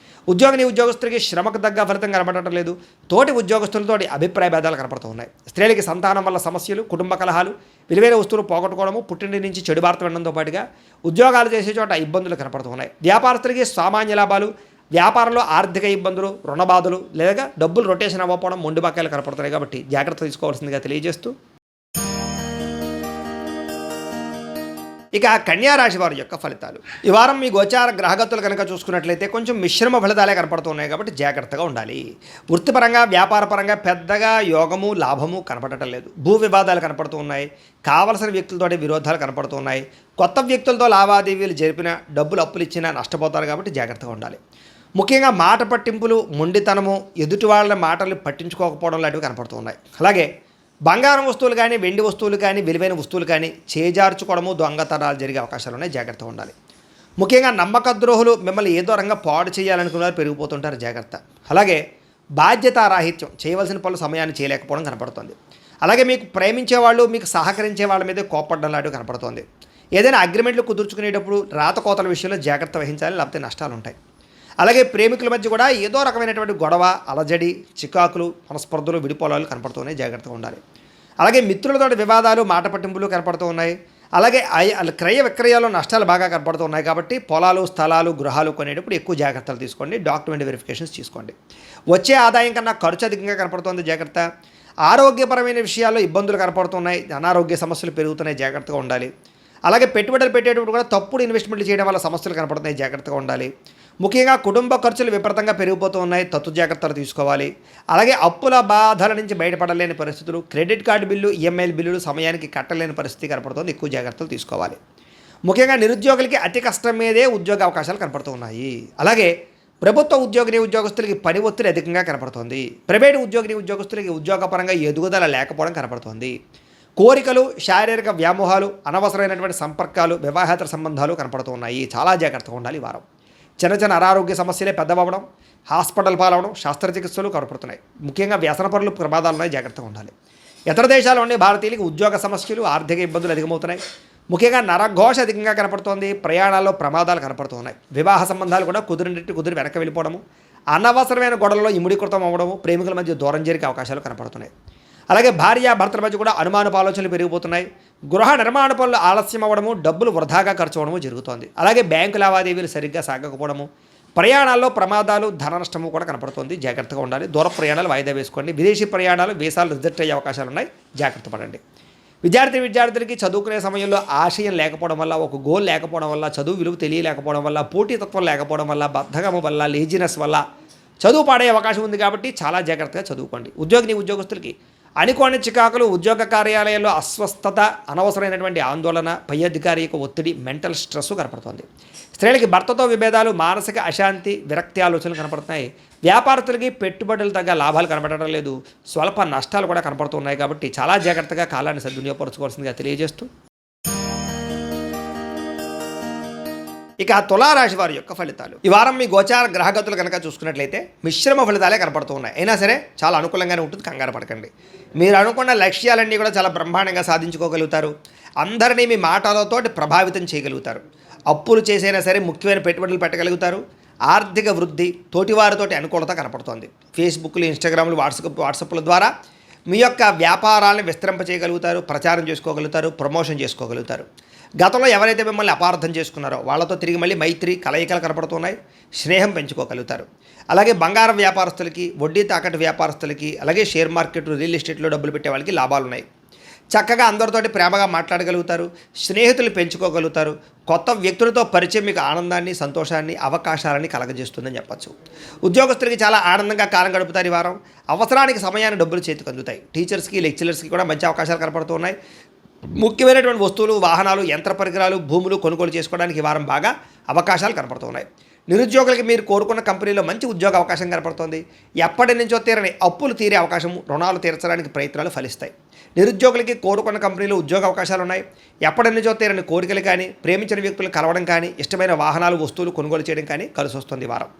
ఉద్యోగస్తులకి శ్రమకు తగ్గ ఫలితం కనపడటం లేదు. తోటి ఉద్యోగస్తులతోటి అభిప్రాయ భేదాలు కనపడుతూ ఉన్నాయి. స్త్రీలకి సంతానం వల్ల సమస్యలు, కుటుంబ కలహాలు, విలువైన వస్తువులు పోగొట్టుకోవడము, పుట్టింటి నుంచి చెడు వార్త వినడంతో పాటుగా ఉద్యోగాలు చేసే చోట ఇబ్బందులు కనపడుతూ ఉన్నాయి. వ్యాపారస్తులకి సామాన్య లాభాలు, వ్యాపారంలో ఆర్థిక ఇబ్బందులు, రుణబాధలు లేదా డబ్బులు రొటేషన్ అవ్వకపోవడం, మొండి బకాయిలు కనపడుతున్నాయి. కాబట్టి జాగ్రత్త తీసుకోవాల్సిందిగా తెలియజేస్తూ, ఇక కన్యా రాశి వారి యొక్క ఫలితాలు. ఈ వారం మీ గోచార గ్రహగతులు కనుక చూసుకున్నట్లయితే కొంచెం మిశ్రమ ఫలితాలే కనపడుతున్నాయి, కాబట్టి జాగ్రత్తగా ఉండాలి. వృత్తిపరంగా, వ్యాపారపరంగా పెద్దగా యోగము, లాభము కనపడటం లేదు. భూ వివాదాలు కనపడుతూ ఉన్నాయి. కావలసిన వ్యక్తులతోటి విరోధాలు కనపడుతున్నాయి. కొత్త వ్యక్తులతో లావాదేవీలు జరిపిన, డబ్బులు అప్పులు ఇచ్చినా నష్టపోతారు, కాబట్టి జాగ్రత్తగా ఉండాలి. ముఖ్యంగా మాట పట్టింపులు, మొండితనము, ఎదుటి వాళ్ళ మాటలు పట్టించుకోకపోవడం లాంటివి కనపడుతున్నాయి. అలాగే బంగారం వస్తువులు కానీ, వెండి వస్తువులు కానీ, విలువైన వస్తువులు కానీ చేజార్చుకోవడము, దొంగతనాలు జరిగే అవకాశాలు ఉన్నాయి, జాగ్రత్తగా ఉండాలి. ముఖ్యంగా నమ్మక ద్రోహులు మిమ్మల్ని ఏదో రంగా పాడు చేయాలనుకున్నారు, పెరిగిపోతుంటారు, జాగ్రత్త. అలాగే బాధ్యతారాహిత్యం, చేయవలసిన పనులు సమయాన్ని చేయలేకపోవడం కనపడుతుంది. అలాగే మీకు ప్రేమించేవాళ్ళు, మీకు సహకరించే వాళ్ళ మీద కోపడడం లాంటివి కనపడుతుంది. ఏదైనా అగ్రిమెంట్లు కుదుర్చుకునేటప్పుడు రాతకోతల విషయంలో జాగ్రత్త వహించాలి, లేకపోతే నష్టాలు ఉంటాయి. అలాగే ప్రేమికుల మధ్య కూడా ఏదో రకమైనటువంటి గొడవ, అలజడి, చికాకులు, మనస్పర్ధలు, విడిపోలాలు కనపడుతున్నాయి, జాగ్రత్తగా ఉండాలి. అలాగే మిత్రులతో వివాదాలు, మాట పట్టింపులు కనపడుతూ ఉన్నాయి. అలాగే క్రయ విక్రయాల్లో నష్టాలు బాగా కనపడుతూ ఉన్నాయి, కాబట్టి పొలాలు, స్థలాలు, గృహాలు కొనేటప్పుడు ఎక్కువ జాగ్రత్తలు తీసుకోండి. డాక్యుమెంట్ వెరిఫికేషన్స్ తీసుకోండి. వచ్చే ఆదాయం కన్నా ఖర్చు అధికంగా కనపడుతుంది, జాగ్రత్త. ఆరోగ్యపరమైన విషయాల్లో ఇబ్బందులు కనపడుతున్నాయి, అనారోగ్య సమస్యలు పెరుగుతున్నాయి, జాగ్రత్తగా ఉండాలి. అలాగే పెట్టుబడులు పెట్టేటప్పుడు కూడా తప్పుడు ఇన్వెస్ట్మెంట్లు చేయడం వల్ల సమస్యలు కనపడుతున్నాయి, జాగ్రత్తగా ఉండాలి. ముఖ్యంగా కుటుంబ ఖర్చులు విపరీతంగా పెరిగిపోతూ ఉన్నాయి, జాగ్రత్తలు తీసుకోవాలి. అలాగే అప్పుల బాధల నుంచి బయటపడలేని పరిస్థితులు, క్రెడిట్ కార్డు బిల్లు, ఈఎంఐల బిల్లులు సమయానికి కట్టలేని పరిస్థితి కనపడుతుంది, ఎక్కువ జాగ్రత్తలు తీసుకోవాలి. ముఖ్యంగా నిరుద్యోగులకి అతి కష్టం మీదే ఉద్యోగ అవకాశాలు కనపడుతూ ఉన్నాయి. అలాగే ప్రభుత్వ ఉద్యోగస్తులకి పని ఒత్తిడి అధికంగా కనపడుతుంది. ప్రైవేటు ఉద్యోగస్తులకి ఉద్యోగపరంగా ఎదుగుదల లేకపోవడం కనపడుతుంది. కోరికలు, శారీరక వ్యామోహాలు, అనవసరమైనటువంటి సంపర్కాలు, వివాహేతర సంబంధాలు కనపడుతూ ఉన్నాయి, చాలా జాగ్రత్తగా ఉండాలి ఈ వారం. చిన్న అనారోగ్య సమస్యలే పెద్దవడం, హాస్పిటల్ పాలవడం, శస్త్రచికిత్సలు కనపడుతున్నాయి. ముఖ్యంగా వ్యసనపరులు ప్రమాదాలు ఉన్నాయి, జాగ్రత్తగా ఉండాలి. ఇతర దేశాల్లో ఉండే భారతీయులకు ఉద్యోగ సమస్యలు, ఆర్థిక ఇబ్బందులు అధికమవుతున్నాయి. ముఖ్యంగా నరఘోష అధికంగా కనపడుతోంది, ప్రయాణాల్లో ప్రమాదాలు కనపడుతున్నాయి. వివాహ సంబంధాలు కూడా కుదిరి వెనక్కి వెళ్ళిపోవడము, అనవసరమైన గొడవల్లో ఇముడీకృతం అవ్వడము, ప్రేమికుల మధ్య దూరం జరిగే అవకాశాలు కనపడుతున్నాయి. అలాగే భార్యాభర్తల మధ్య కూడా అనుమానపు ఆలోచనలు పెరిగిపోతున్నాయి. గృహ నిర్మాణ పనులు ఆలస్యం అవ్వడము, డబ్బులు వృధాగా ఖర్చు అవ్వడము జరుగుతోంది. అలాగే బ్యాంకు లావాదేవీలు సరిగ్గా సాగకపోవడము, ప్రయాణాల్లో ప్రమాదాలు, ధన నష్టము కూడా కనపడుతుంది, జాగ్రత్తగా ఉండాలి. దూర ప్రయాణాలు వాయిదా వేసుకోండి. విదేశీ ప్రయాణాలు, వీసాలు రిజెక్ట్ అయ్యే అవకాశాలు ఉన్నాయి, జాగ్రత్త పడండి. విద్యార్థులకి చదువుకునే సమయంలో ఆశయం లేకపోవడం వల్ల, ఒక గోల్ లేకపోవడం వల్ల, చదువు విలువ తెలియలేకపోవడం వల్ల, పోటీతత్వం లేకపోవడం వల్ల, బద్ధకము వల్ల, లేజినెస్ వల్ల చదువు పాడే అవకాశం ఉంది. కాబట్టి చాలా జాగ్రత్తగా చదువుకోండి. ఉద్యోగస్తులకి అనుకోని చికాకులు, ఉద్యోగ కార్యాలయాల్లో అస్వస్థత, అనవసరమైనటువంటి ఆందోళన, పై అధికారి యొక్క ఒత్తిడి, మెంటల్ స్ట్రెస్ కనపడుతుంది. స్త్రీలకి భర్తతో విభేదాలు, మానసిక అశాంతి, విరక్తి ఆలోచనలు కనపడుతున్నాయి. వ్యాపారస్తులకి పెట్టుబడులు తగ్గ లాభాలు కనపడడం లేదు, స్వల్ప నష్టాలు కూడా కనపడుతున్నాయి. కాబట్టి చాలా జాగ్రత్తగా కాలాన్ని సద్వినియోగపరచుకోవాల్సిందిగా తెలియజేస్తూ, ఇక తులారాశి వారి యొక్క ఫలితాలు. ఈ వారం మీ గోచార గ్రహగతులు కనుక చూసుకున్నట్లయితే మిశ్రమ ఫలితాలే కనపడుతూ ఉన్నాయి. అయినా సరే చాలా అనుకూలంగానే ఉంటుంది, కంగారు పడకండి. మీరు అనుకున్న లక్ష్యాలన్నీ కూడా చాలా బ్రహ్మాండంగా సాధించుకోగలుగుతారు. అందరినీ మీ మాటలతోటి ప్రభావితం చేయగలుగుతారు. అప్పులు చేసైనా సరే ముఖ్యమైన పెట్టుబడులు పెట్టగలుగుతారు. ఆర్థిక వృద్ధి, తోటివారితోటి అనుకూలత కనపడుతోంది. ఫేస్బుక్లు, ఇన్స్టాగ్రామ్లు, వాట్సాప్ల ద్వారా మీ యొక్క వ్యాపారాలను విస్తరింపచేయగలుగుతారు, ప్రచారం చేసుకోగలుగుతారు, ప్రమోషన్ చేసుకోగలుగుతారు. గతంలో ఎవరైతే మిమ్మల్ని అపార్థం చేసుకున్నారో వాళ్ళతో తిరిగి మళ్ళీ మైత్రి, కలయికలు కనపడుతున్నాయి. స్నేహం పెంచుకోగలుగుతారు. అలాగే బంగారం వ్యాపారస్తులకి, వడ్డీ తాకట్టు వ్యాపారస్తులకి, అలాగే షేర్ మార్కెట్, రియల్ ఎస్టేట్లో డబ్బులు పెట్టే వాళ్ళకి లాభాలు ఉన్నాయి. చక్కగా అందరితోటి ప్రేమగా మాట్లాడగలుగుతారు. స్నేహితులు పెంచుకోగలుగుతారు. కొత్త వ్యక్తులతో పరిచయం మీకు ఆనందాన్ని, సంతోషాన్ని, అవకాశాలని కలగజేస్తుందని చెప్పచ్చు. ఉద్యోగస్తులకి చాలా ఆనందంగా కాలం గడుపుతారు. ఈ వారం అవసరానికి సమయాన్ని డబ్బులు చేతికి అందుతాయి. టీచర్స్కి, లెక్చరర్స్కి కూడా మంచి అవకాశాలు కనపడుతూ ఉన్నాయి. ముఖ్యమైనటువంటి వస్తువులు, వాహనాలు, యంత్ర పరికరాలు, భూములు కొనుగోలు చేసుకోవడానికి ఈ వారం బాగా అవకాశాలు కనపడుతున్నాయి. నిరుద్యోగులకి మీరు కోరుకున్న కంపెనీలో మంచి ఉద్యోగ అవకాశం కనపడుతుంది. ఎప్పటి నుంచో తీరని అప్పులు తీరే అవకాశం, రుణాలు తీర్చడానికి ప్రయత్నాలు ఫలిస్తాయి. నిరుద్యోగులకి కోరుకున్న కంపెనీలో ఉద్యోగ అవకాశాలు ఉన్నాయి. ఎప్పటి నుంచో తీరని కోరికలు కానీ, ప్రేమించిన వ్యక్తులు కలవడం కానీ, ఇష్టమైన వాహనాలు, వస్తువులు కొనుగోలు చేయడం కానీ కలిసి వస్తుంది. వారం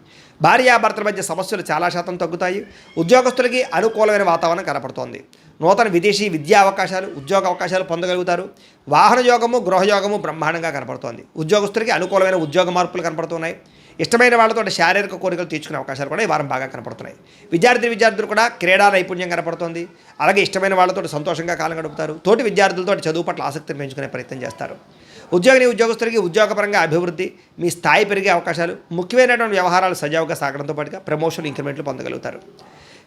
భార్యాభర్తల మధ్య సమస్యలు చాలా శాతం తగ్గుతాయి. ఉద్యోగస్తులకి అనుకూలమైన వాతావరణం కనపడుతోంది. నూతన విదేశీ విద్యా అవకాశాలు, ఉద్యోగ అవకాశాలు పొందగలుగుతారు. వాహన యోగము, గృహయోగము బ్రహ్మాండంగా కనపడుతోంది. ఉద్యోగస్తులకి అనుకూలమైన ఉద్యోగ మార్పులు కనపడుతున్నాయి. ఇష్టమైన వాళ్ళతో శారీరక కోరికలు తీర్చుకునే అవకాశాలు కూడా ఈ వారం బాగా కనపడుతున్నాయి. విద్యార్థులు కూడా క్రీడా నైపుణ్యం కనపడుతుంది. అలాగే ఇష్టమైన వాళ్ళతో సంతోషంగా కాలం గడుపుతారు. తోటి విద్యార్థులతో చదువు పట్ల ఆసక్తిని పెంచుకునే ప్రయత్నం చేస్తారు. ఉద్యోగస్తులకి ఉద్యోగపరంగా అభివృద్ధి, మీ స్థాయి పెరిగే అవకాశాలు, ముఖ్యమైనటువంటి వ్యవహారాలు సజావుగా సాగడంతో పాటుగా ప్రమోషన్, ఇంక్రిమెంట్లు పొందగలుగుతారు.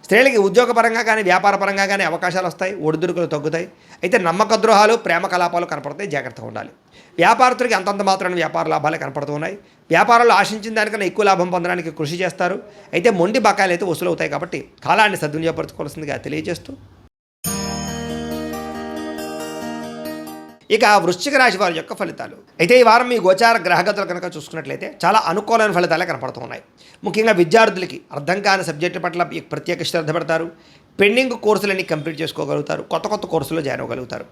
స్త్రీలకి ఉద్యోగపరంగా కానీ, వ్యాపారపరంగా కానీ అవకాశాలు వస్తాయి. ఒడిదుడుకులు తగ్గుతాయి. అయితే నమ్మక ద్రోహాలు, ప్రేమ కలాపాలు కనపడతాయి. జాగ్రత్తగా ఉండాలి. వ్యాపారస్తులకి అంతంత మాత్రమే వ్యాపార లాభాలే కనపడుతూ ఉన్నాయి. వ్యాపారాలు ఆశించిన దానికన్నా ఎక్కువ లాభం పొందడానికి కృషి చేస్తారు. అయితే మొండి బకాయిలు అయితే వసూలు అవుతాయి. కాబట్టి కాలాన్ని సద్వినియోగపరచుకోవాల్సిందిగా తెలియజేస్తూ, ఇక వృశ్చిక రాశి వారి యొక్క ఫలితాలు. అయితే ఈ వారం మీ గోచార గ్రహగతులు కనుక చూసుకున్నట్లయితే చాలా అనుకూలమైన ఫలితాలే కనపడుతూ ఉన్నాయి. ముఖ్యంగా విద్యార్థులకి అర్థం కాని సబ్జెక్టు పట్ల ప్రత్యేక శ్రద్ధ పెడతారు. పెండింగ్ కోర్సులన్నీ కంప్లీట్ చేసుకోగలుగుతారు. కొత్త కోర్సులో జాయిన్ అవ్వగలుగుతారు.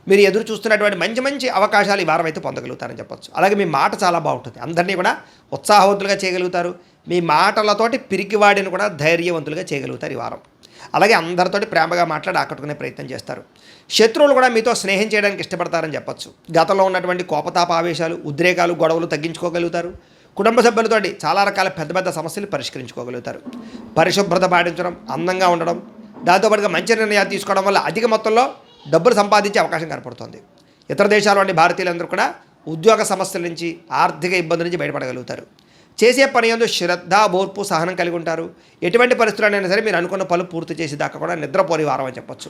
మీరు ఎదురు చూస్తున్నటువంటి మంచి అవకాశాలు ఈ వారం అయితే పొందగలుగుతారని చెప్పొచ్చు. అలాగే మీ మాట చాలా బాగుంటుంది. అందరినీ కూడా ఉత్సాహవంతులుగా చేయగలుగుతారు. మీ మాటలతోటి పిరికివాడిని కూడా ధైర్యవంతులుగా చేయగలుగుతారు ఈ వారం. అలాగే అందరితోటి ప్రేమగా మాట్లాడి ఆకట్టుకునే ప్రయత్నం చేస్తారు. శత్రువులు కూడా మీతో స్నేహం చేయడానికి ఇష్టపడతారని చెప్పొచ్చు. గతంలో ఉన్నటువంటి కోపతాప ఆవేశాలు, ఉద్రేకాలు, గొడవలు తగ్గించుకోగలుగుతారు. కుటుంబ సభ్యులతోటి చాలా రకాల పెద్ద సమస్యలు పరిష్కరించుకోగలుగుతారు. పరిశుభ్రత పాటించడం, అందంగా ఉండడం, దాంతోపాటుగా మంచి నిర్ణయాలు తీసుకోవడం వల్ల అధిక మొత్తంలో డబ్బులు సంపాదించే అవకాశం కనపడుతుంది. ఇతర దేశాల్లోని భారతీయులందరూ కూడా ఉద్యోగ సమస్యల నుంచి, ఆర్థిక ఇబ్బందుల నుంచి బయటపడగలుగుతారు. చేసే పని యందు శ్రద్ధ, ఓర్పు, సహనం కలిగి ఉంటారు. ఎటువంటి పరిస్థితులైనా సరే మీరు అనుకున్న పనులు పూర్తి చేసి దాకా కూడా నిద్రపోని వారం అని చెప్పొచ్చు.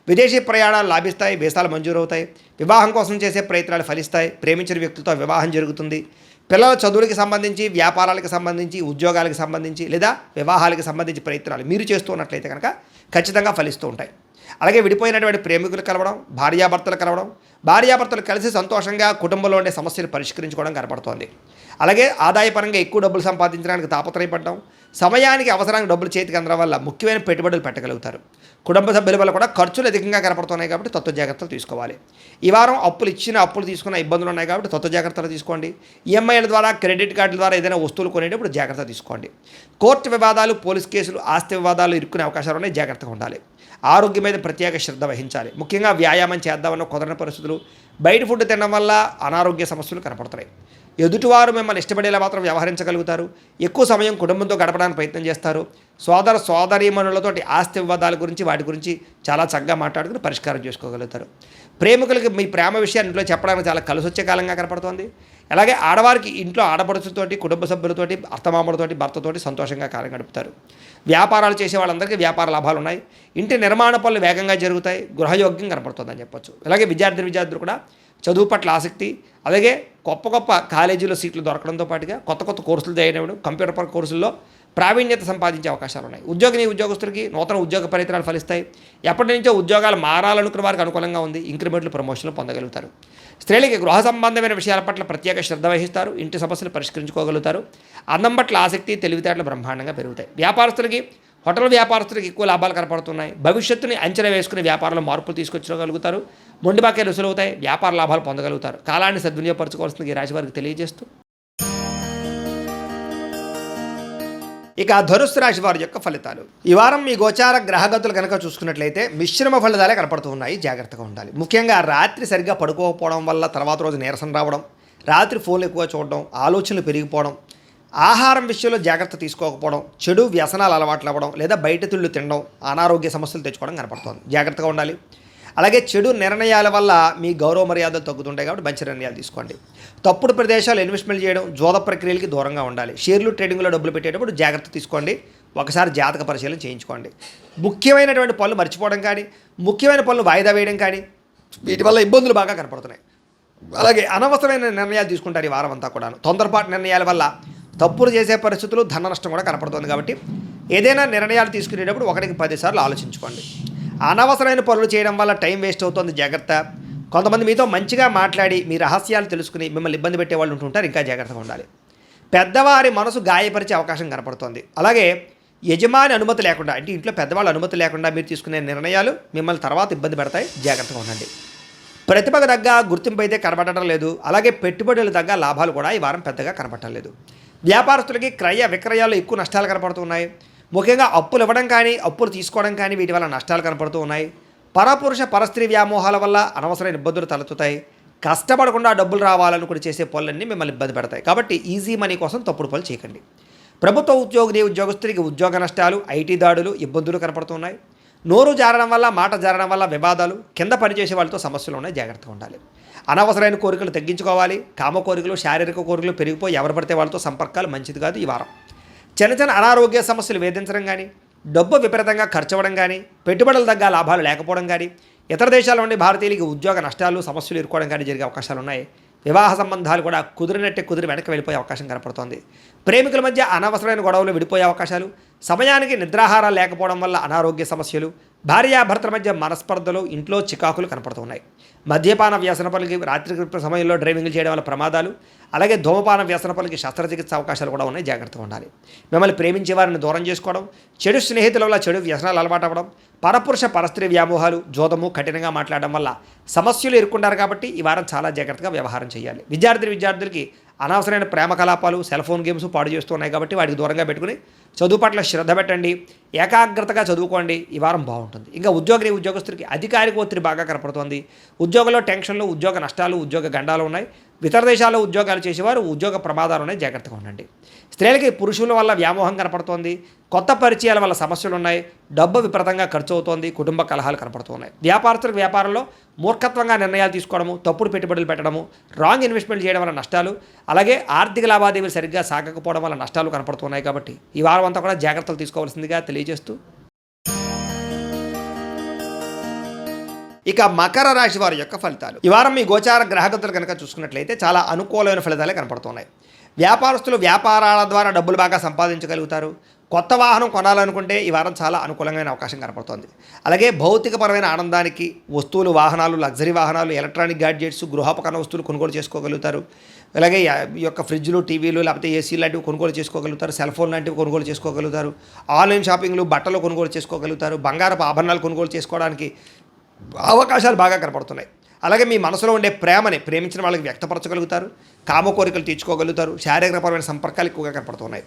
విదేశీ ప్రయాణాలు లాభిస్తాయి. వీసాలు మంజూరవుతాయి. వివాహం కోసం చేసే ప్రయత్నాలు ఫలిస్తాయి. ప్రేమించిన వ్యక్తులతో వివాహం జరుగుతుంది. పిల్లల చదువులకి సంబంధించి, వ్యాపారాలకు సంబంధించి, ఉద్యోగాలకు సంబంధించి లేదా వివాహాలకు సంబంధించి ప్రయత్నాలు మీరు చేస్తూ ఉన్నట్లయితే కనుక ఖచ్చితంగా ఫలిస్తూ ఉంటాయి. అలాగే విడిపోయినటువంటి ప్రేమికులు కలవడం, భార్యాభర్తలు కలిసి సంతోషంగా కుటుంబంలో ఉండే సమస్యలు పరిష్కరించుకోవడం కనపడుతోంది. అలాగే ఆదాయపరంగా ఎక్కువ డబ్బులు సంపాదించడానికి తాపత్రయపడడం, సమయానికి అవసరానికి డబ్బులు చేతికి అందడం వల్ల ముఖ్యమైన పెట్టుబడులు పెట్టగలుగుతారు. కుటుంబ సభ్యుల వల్ల కూడా ఖర్చులు అధికంగా కనపడుతున్నాయి. కాబట్టి తత్వ జాగ్రత్తలు తీసుకోవాలి. ఈ వారం అప్పులు తీసుకున్న ఇబ్బందులు ఉన్నాయి. కాబట్టి తత్వ జాగ్రత్తలు తీసుకోండి. ఈఎంఐల ద్వారా, క్రెడిట్ కార్డుల ద్వారా ఏదైనా వస్తువులు కొనేటప్పుడు జాగ్రత్త తీసుకోండి. కోర్టు వివాదాలు, పోలీస్ కేసులు, ఆస్తి వివాదాలు ఇరుక్కునే అవకాశాలు ఉన్నాయి. జాగ్రత్తగా ఉండాలి. ఆరోగ్యం మీద ప్రత్యేక శ్రద్ధ వహించాలి. ముఖ్యంగా వ్యాయామం చేద్దామన్న కుదరని పరిస్థితులు, బయట ఫుడ్ తినడం వల్ల అనారోగ్య సమస్యలు కనపడుతున్నాయి. ఎదుటివారు మిమ్మల్ని ఇష్టపడేలా మాత్రం వ్యవహరించగలుగుతారు. ఎక్కువ సమయం కుటుంబంతో గడపడానికి ప్రయత్నం చేస్తారు. సోదర సోదరీమణులతోటి ఆస్తి వివాదాల గురించి వాటి గురించి చాలా చక్కగా మాట్లాడుకుని పరిష్కారం చేసుకోగలుగుతారు. ప్రేమికులకి మీ ప్రేమ విషయాన్ని ఇంట్లో చెప్పడానికి చాలా కలిసొచ్చే కాలంగా కనపడుతోంది. అలాగే ఆడవారికి ఇంట్లో ఆడపడుచుతోటి, కుటుంబ సభ్యులతోటి, అత్తమామలతోటి, భర్తతోటి సంతోషంగా కాలం గడుపుతారు. వ్యాపారాలు చేసే వాళ్ళందరికీ వ్యాపార లాభాలు ఉన్నాయి. ఇంటి నిర్మాణ పనులు వేగంగా జరుగుతాయి. గృహయోగ్యం కనపడుతుందని చెప్పొచ్చు. అలాగే విద్యార్థులు కూడా చదువు పట్ల ఆసక్తి, అలాగే గొప్ప గొప్ప కాలేజీలో సీట్లు దొరకడంతో పాటుగా కొత్త కొత్త కోర్సులు చేయడం, కంప్యూటర్ కోర్సుల్లో ప్రావీణ్యత సంపాదించే అవకాశాలు ఉన్నాయి. ఉద్యోగస్తులకి నూతన ఉద్యోగ పరిసరాలు ఫలిస్తాయి. ఎప్పటి నుంచో ఉద్యోగాలు మారాలనుకున్న వారికి అనుకూలంగా ఉంది. ఇంక్రిమెంట్లు, ప్రమోషన్లు పొందగలుగుతారు. స్త్రీలకి గృహ సంబంధమైన విషయాల పట్ల ప్రత్యేక శ్రద్ధ వహిస్తారు. ఇంటి సమస్యలు పరిష్కరించుకోగలుగుతారు. అందం పట్ల ఆసక్తి, తెలివితేటలు బ్రహ్మాండంగా పెరుగుతాయి. వ్యాపారస్తులకి, హోటల్ వ్యాపారస్తులకు ఎక్కువ లాభాలు కనపడుతున్నాయి. భవిష్యత్తుని అంచనా వేసుకుని వ్యాపారంలో మార్పులు తీసుకొచ్చగలుగుతారు. మొండి బాకీలు రుసులవుతాయి. వ్యాపార లాభాలు పొందగలుగుతారు. కాలాన్ని సద్వినియోగపరచుకోవాల్సింది ఈ రాశి వారికి తెలియజేస్తూ, ఇక ధనుస్సు రాశి వారి యొక్క ఫలితాలు. ఈ వారం మీ గోచార గ్రహగతులు కనుక చూసుకున్నట్లయితే మిశ్రమ ఫలితాలే కనపడుతూ ఉన్నాయి. జాగ్రత్తగా ఉండాలి. ముఖ్యంగా రాత్రి సరిగ్గా పడుకోకపోవడం వల్ల తర్వాత రోజు నీరసం రావడం, రాత్రి ఫోన్లు ఎక్కువ చూడడం, ఆలోచనలు పెరిగిపోవడం, ఆహారం విషయంలో జాగ్రత్త తీసుకోకపోవడం, చెడు వ్యసనాలు అలవాట్లు అవ్వడం, లేదా బయట తిళ్ళు తినడం, అనారోగ్య సమస్యలు తెచ్చుకోవడం కనపడుతుంది. జాగ్రత్తగా ఉండాలి. అలాగే చెడు నిర్ణయాల వల్ల మీ గౌరవ మర్యాదలు తగ్గుతుంటాయి కాబట్టి మంచి నిర్ణయాలు తీసుకోండి. తప్పుడు ప్రదేశాలు ఇన్వెస్ట్మెంట్ చేయడం, జోద ప్రక్రియలకి దూరంగా ఉండాలి. షేర్లు ట్రేడింగ్లో డబ్బులు పెట్టేటప్పుడు జాగ్రత్త తీసుకోండి. ఒకసారి జాతక పరిశీలన చేయించుకోండి. ముఖ్యమైనటువంటి పనులు మర్చిపోవడం కానీ, ముఖ్యమైన పనులు వాయిదా వేయడం కానీ, వీటి వల్ల ఇబ్బందులు బాగా కనపడుతున్నాయి. అలాగే అనవసరమైన నిర్ణయాలు తీసుకుంటారు ఈ వారం అంతా కూడా. తొందరపాటు నిర్ణయాల వల్ల తప్పులు చేసే పరిస్థితులు, ధన నష్టం కూడా కనపడుతుంది. కాబట్టి ఏదైనా నిర్ణయాలు తీసుకునేటప్పుడు 1కి 10 సార్లు ఆలోచించుకోండి. అనవసరమైన పనులు చేయడం వల్ల టైం వేస్ట్ అవుతుంది. జాగ్రత్త. కొంతమంది మీతో మంచిగా మాట్లాడి మీ రహస్యాలు తెలుసుకుని మిమ్మల్ని ఇబ్బంది పెట్టే వాళ్ళు ఉంటుంటారు. ఇంకా జాగ్రత్తగా ఉండాలి. పెద్దవారి మనసు గాయపరిచే అవకాశం కనపడుతోంది. అలాగే యజమాని అనుమతి లేకుండా, అంటే ఇంట్లో పెద్దవాళ్ళ అనుమతి లేకుండా మీరు తీసుకునే నిర్ణయాలు మిమ్మల్ని తర్వాత ఇబ్బంది పెడతాయి. జాగ్రత్తగా ఉండండి. ప్రతిభకు తగ్గ గుర్తింపు అయితే కనపడటం లేదు. అలాగే పెట్టుబడులు తగ్గ లాభాలు కూడా ఈ వారం పెద్దగా కనపడటం లేదు. వ్యాపారస్తులకి క్రయ విక్రయాల్లో ఎక్కువ నష్టాలు కనపడుతున్నాయి. ముఖ్యంగా అప్పులు ఇవ్వడం కానీ, అప్పులు తీసుకోవడం కానీ వీటి వల్ల నష్టాలు కనపడుతూ ఉన్నాయి. పరపురుష పరస్త్రీ వ్యామోహాల వల్ల అనవసరమైన ఇబ్బందులు తలెత్తుతాయి. కష్టపడకుండా డబ్బులు రావాలనుకుని చేసే పనులన్నీ మిమ్మల్ని ఇబ్బంది పెడతాయి. కాబట్టి ఈజీ మనీ కోసం తప్పుడు పనులు చేయకండి. ప్రభుత్వ ఉద్యోగస్తులకి ఉద్యోగ నష్టాలు, ఐటీ దాడులు, ఇబ్బందులు కనపడుతున్నాయి. నోరు జారడం వల్ల, మాట జారడం వల్ల వివాదాలు, కింద పనిచేసే వాళ్ళతో సమస్యలు ఉన్నాయి. జాగ్రత్తగా ఉండాలి. అనవసరమైన కోరికలు తగ్గించుకోవాలి. కామ కోరికలు, శారీరక కోరికలు పెరిగిపోయి ఎవరు పడితే వాళ్ళతో సంపర్కాలు మంచిది కాదు ఈ వారం. చిన్న అనారోగ్య సమస్యలు వేధించడం కానీ, డబ్బు విపరీతంగా ఖర్చు అవ్వడం కానీ, పెట్టుబడుల తగ్గ లాభాలు లేకపోవడం కానీ, ఇతర దేశాల నుండి భారతీయులకి ఉద్యోగ నష్టాలు, సమస్యలు ఎదుర్కోవడం కానీ జరిగే అవకాశాలు ఉన్నాయి. వివాహ సంబంధాలు కూడా కుదిరి వెనక్కి వెళ్ళిపోయే అవకాశం కనపడుతోంది. ప్రేమికుల మధ్య అనవసరమైన గొడవలు విడిపోయే అవకాశాలు, సమయానికి నిద్రాహారాలు లేకపోవడం వల్ల అనారోగ్య సమస్యలు, భార్యాభర్తల మధ్య మనస్పర్ధలు, ఇంట్లో చికాకులు కనపడుతున్నాయి. మద్యపాన వ్యసన పనులకి, రాత్రి సమయంలో డ్రైవింగ్లు చేయడం వల్ల ప్రమాదాలు, అలాగే ధూమపాన వ్యసన పనులకి శస్త్రచికిత్స అవకాశాలు కూడా ఉన్నాయి. జాగ్రత్తగా ఉండాలి. మిమ్మల్ని ప్రేమించే వారిని దూరం చేసుకోవడం, చెడు స్నేహితుల వల్ల చెడు వ్యసనాలు అలవాటు అవ్వడం, పరపురుష పరస్త్రీ వ్యామోహాలు, జోదము, కఠినంగా మాట్లాడడం వల్ల సమస్యలు ఎదుర్కొంటారు. కాబట్టి ఈ వారం చాలా జాగ్రత్తగా వ్యవహారం చేయాలి. విద్యార్థులకి అనవసరమైన ప్రేమ కలాపాలు, సెల్ ఫోన్ గేమ్స్ పాడు చేస్తున్నాయి. కాబట్టి వాటికి దూరంగా పెట్టుకుని చదువు పట్ల శ్రద్ధ పెట్టండి. ఏకాగ్రతగా చదువుకోండి. ఈ వారం బాగుంటుంది. ఇంకా ఉద్యోగస్తులకి అధికారిక ఒత్తిడి బాగా కనపడుతోంది. ఉద్యోగంలో టెన్షన్లు, ఉద్యోగ నష్టాలు, ఉద్యోగ గండాలు ఉన్నాయి. ఇతర దేశాల్లో ఉద్యోగాలు చేసేవారు ఉద్యోగ ప్రమాదాలు ఉన్నాయి. జాగ్రత్తగా ఉండండి. స్త్రీలకి పురుషుల వల్ల వ్యామోహం కనపడుతోంది. కొత్త పరిచయాల వల్ల సమస్యలు ఉన్నాయి. డబ్బు విపరీతంగా ఖర్చు అవుతోంది. కుటుంబ కలహాలు కనపడుతున్నాయి. వ్యాపారస్తులకు వ్యాపారంలో మూర్ఖత్వంగా నిర్ణయాలు తీసుకోవడము, తప్పుడు పెట్టుబడులు పెట్టడము, రాంగ్ ఇన్వెస్ట్మెంట్ చేయడం వల్ల నష్టాలు, అలాగే ఆర్థిక లావాదేవీలు సరిగ్గా సాగకపోవడం వల్ల నష్టాలు కనపడుతున్నాయి. కాబట్టి ఈ వారం అంతా కూడా జాగ్రత్తలు తీసుకోవాల్సిందిగా తెలియజేస్తూ, ఇక మకర రాశి వారి యొక్క ఫలితాలు. ఈ వారం మీ గోచార గ్రహగతులు కనుక చూసుకున్నట్లయితే చాలా అనుకూలమైన ఫలితాలే కనపడుతున్నాయి. వ్యాపారస్తులు వ్యాపారాల ద్వారా డబ్బులు బాగా సంపాదించగలుగుతారు. కొత్త వాహనం కొనాలనుకుంటే ఈ వారం చాలా అనుకూలమైన అవకాశం కనపడుతోంది. అలాగే భౌతికపరమైన ఆనందానికి వస్తువులు, వాహనాలు, లగ్జరీ వాహనాలు, ఎలక్ట్రానిక్ గ్యాడ్జెట్స్, గృహోపకరణ వస్తువులు కొనుగోలు చేసుకోగలుగుతారు. అలాగే ఈ యొక్క ఫ్రిడ్జ్లు, టీవీలు, లేకపోతే ఏసీ లాంటివి కొనుగోలు చేసుకోగలుగుతారు. సెల్ ఫోన్ లాంటివి కొనుగోలు చేసుకోగలుగుతారు. ఆన్లైన్ షాపింగ్లు, బట్టలు కొనుగోలు చేసుకోగలుగుతారు. బంగారపు ఆభరణాలు కొనుగోలు చేసుకోవడానికి అవకాశాలు బాగా కనపడుతున్నాయి. అలాగే మీ మనసులో ఉండే ప్రేమించిన వాళ్ళకి వ్యక్తపరచగలుగుతారు. కామ కోరికలు తీర్చుకోగలుగుతారు. శారీరకపరమైన సంపర్కాలు ఎక్కువగా కనపడుతున్నాయి.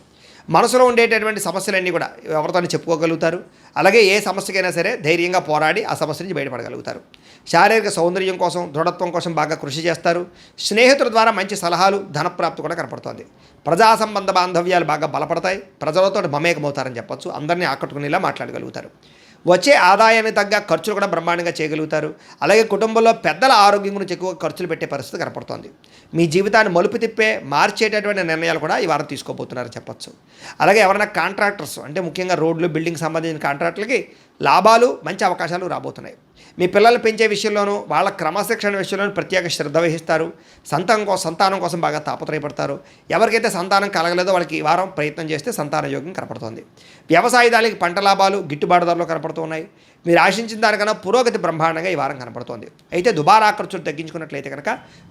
మనసులో ఉండేటటువంటి సమస్యలన్నీ కూడా ఎవరితోనే చెప్పుకోగలుగుతారు. అలాగే ఏ సమస్యకైనా సరే ధైర్యంగా పోరాడి ఆ సమస్య నుంచి బయటపడగలుగుతారు. శారీరక సౌందర్యం కోసం, దృఢత్వం కోసం బాగా కృషి చేస్తారు. స్నేహితుల ద్వారా మంచి సలహాలు, ధనప్రాప్తి కూడా కనపడుతోంది. ప్రజా సంబంధ బాంధవ్యాలు బాగా బలపడతాయి. ప్రజలతో మమేకమవుతారని చెప్పొచ్చు. అందరినీ ఆకట్టుకునేలా మాట్లాడగలుగుతారు. వచ్చే ఆదాయానికి తగ్గ ఖర్చులు కూడా బ్రహ్మాండంగా చేయగలుగుతారు. అలాగే కుటుంబంలో పెద్దల ఆరోగ్యం గురించి ఎక్కువ ఖర్చులు పెట్టే పరిస్థితి కనపడుతోంది. మీ జీవితాన్ని మలుపు తిప్పే మార్చేటటువంటి నిర్ణయాలు కూడా ఈ వారం తీసుకోబోతున్నారని చెప్పొచ్చు. అలాగే ఎవరైనా కాంట్రాక్టర్స్ అంటే ముఖ్యంగా రోడ్లు, బిల్డింగ్ సంబంధించిన కాంట్రాక్టులకి లాభాలు, మంచి అవకాశాలు రాబోతున్నాయి. మీ పిల్లలు పెంచే విషయంలోనూ, వాళ్ళ క్రమశిక్షణ విషయంలోనూ ప్రత్యేక శ్రద్ధ వహిస్తారు. సంతానం కోసం బాగా తాపత్రయపడతారు. ఎవరికైతే సంతానం కలగలేదో వాళ్ళకి ఈ వారం ప్రయత్నం చేస్తే సంతాన యోగం కనపడుతోంది. వ్యవసాయదానికి పంట లాభాలు, గిట్టుబాటు ధరలు కనపడుతున్నాయి. మీరు ఆశించిన దానికన్నా పురోగతి బ్రహ్మాండంగా ఈ వారం కనపడుతోంది. అయితే దుబారా ఖర్చులు తగ్గించుకున్నట్లయితే కనుక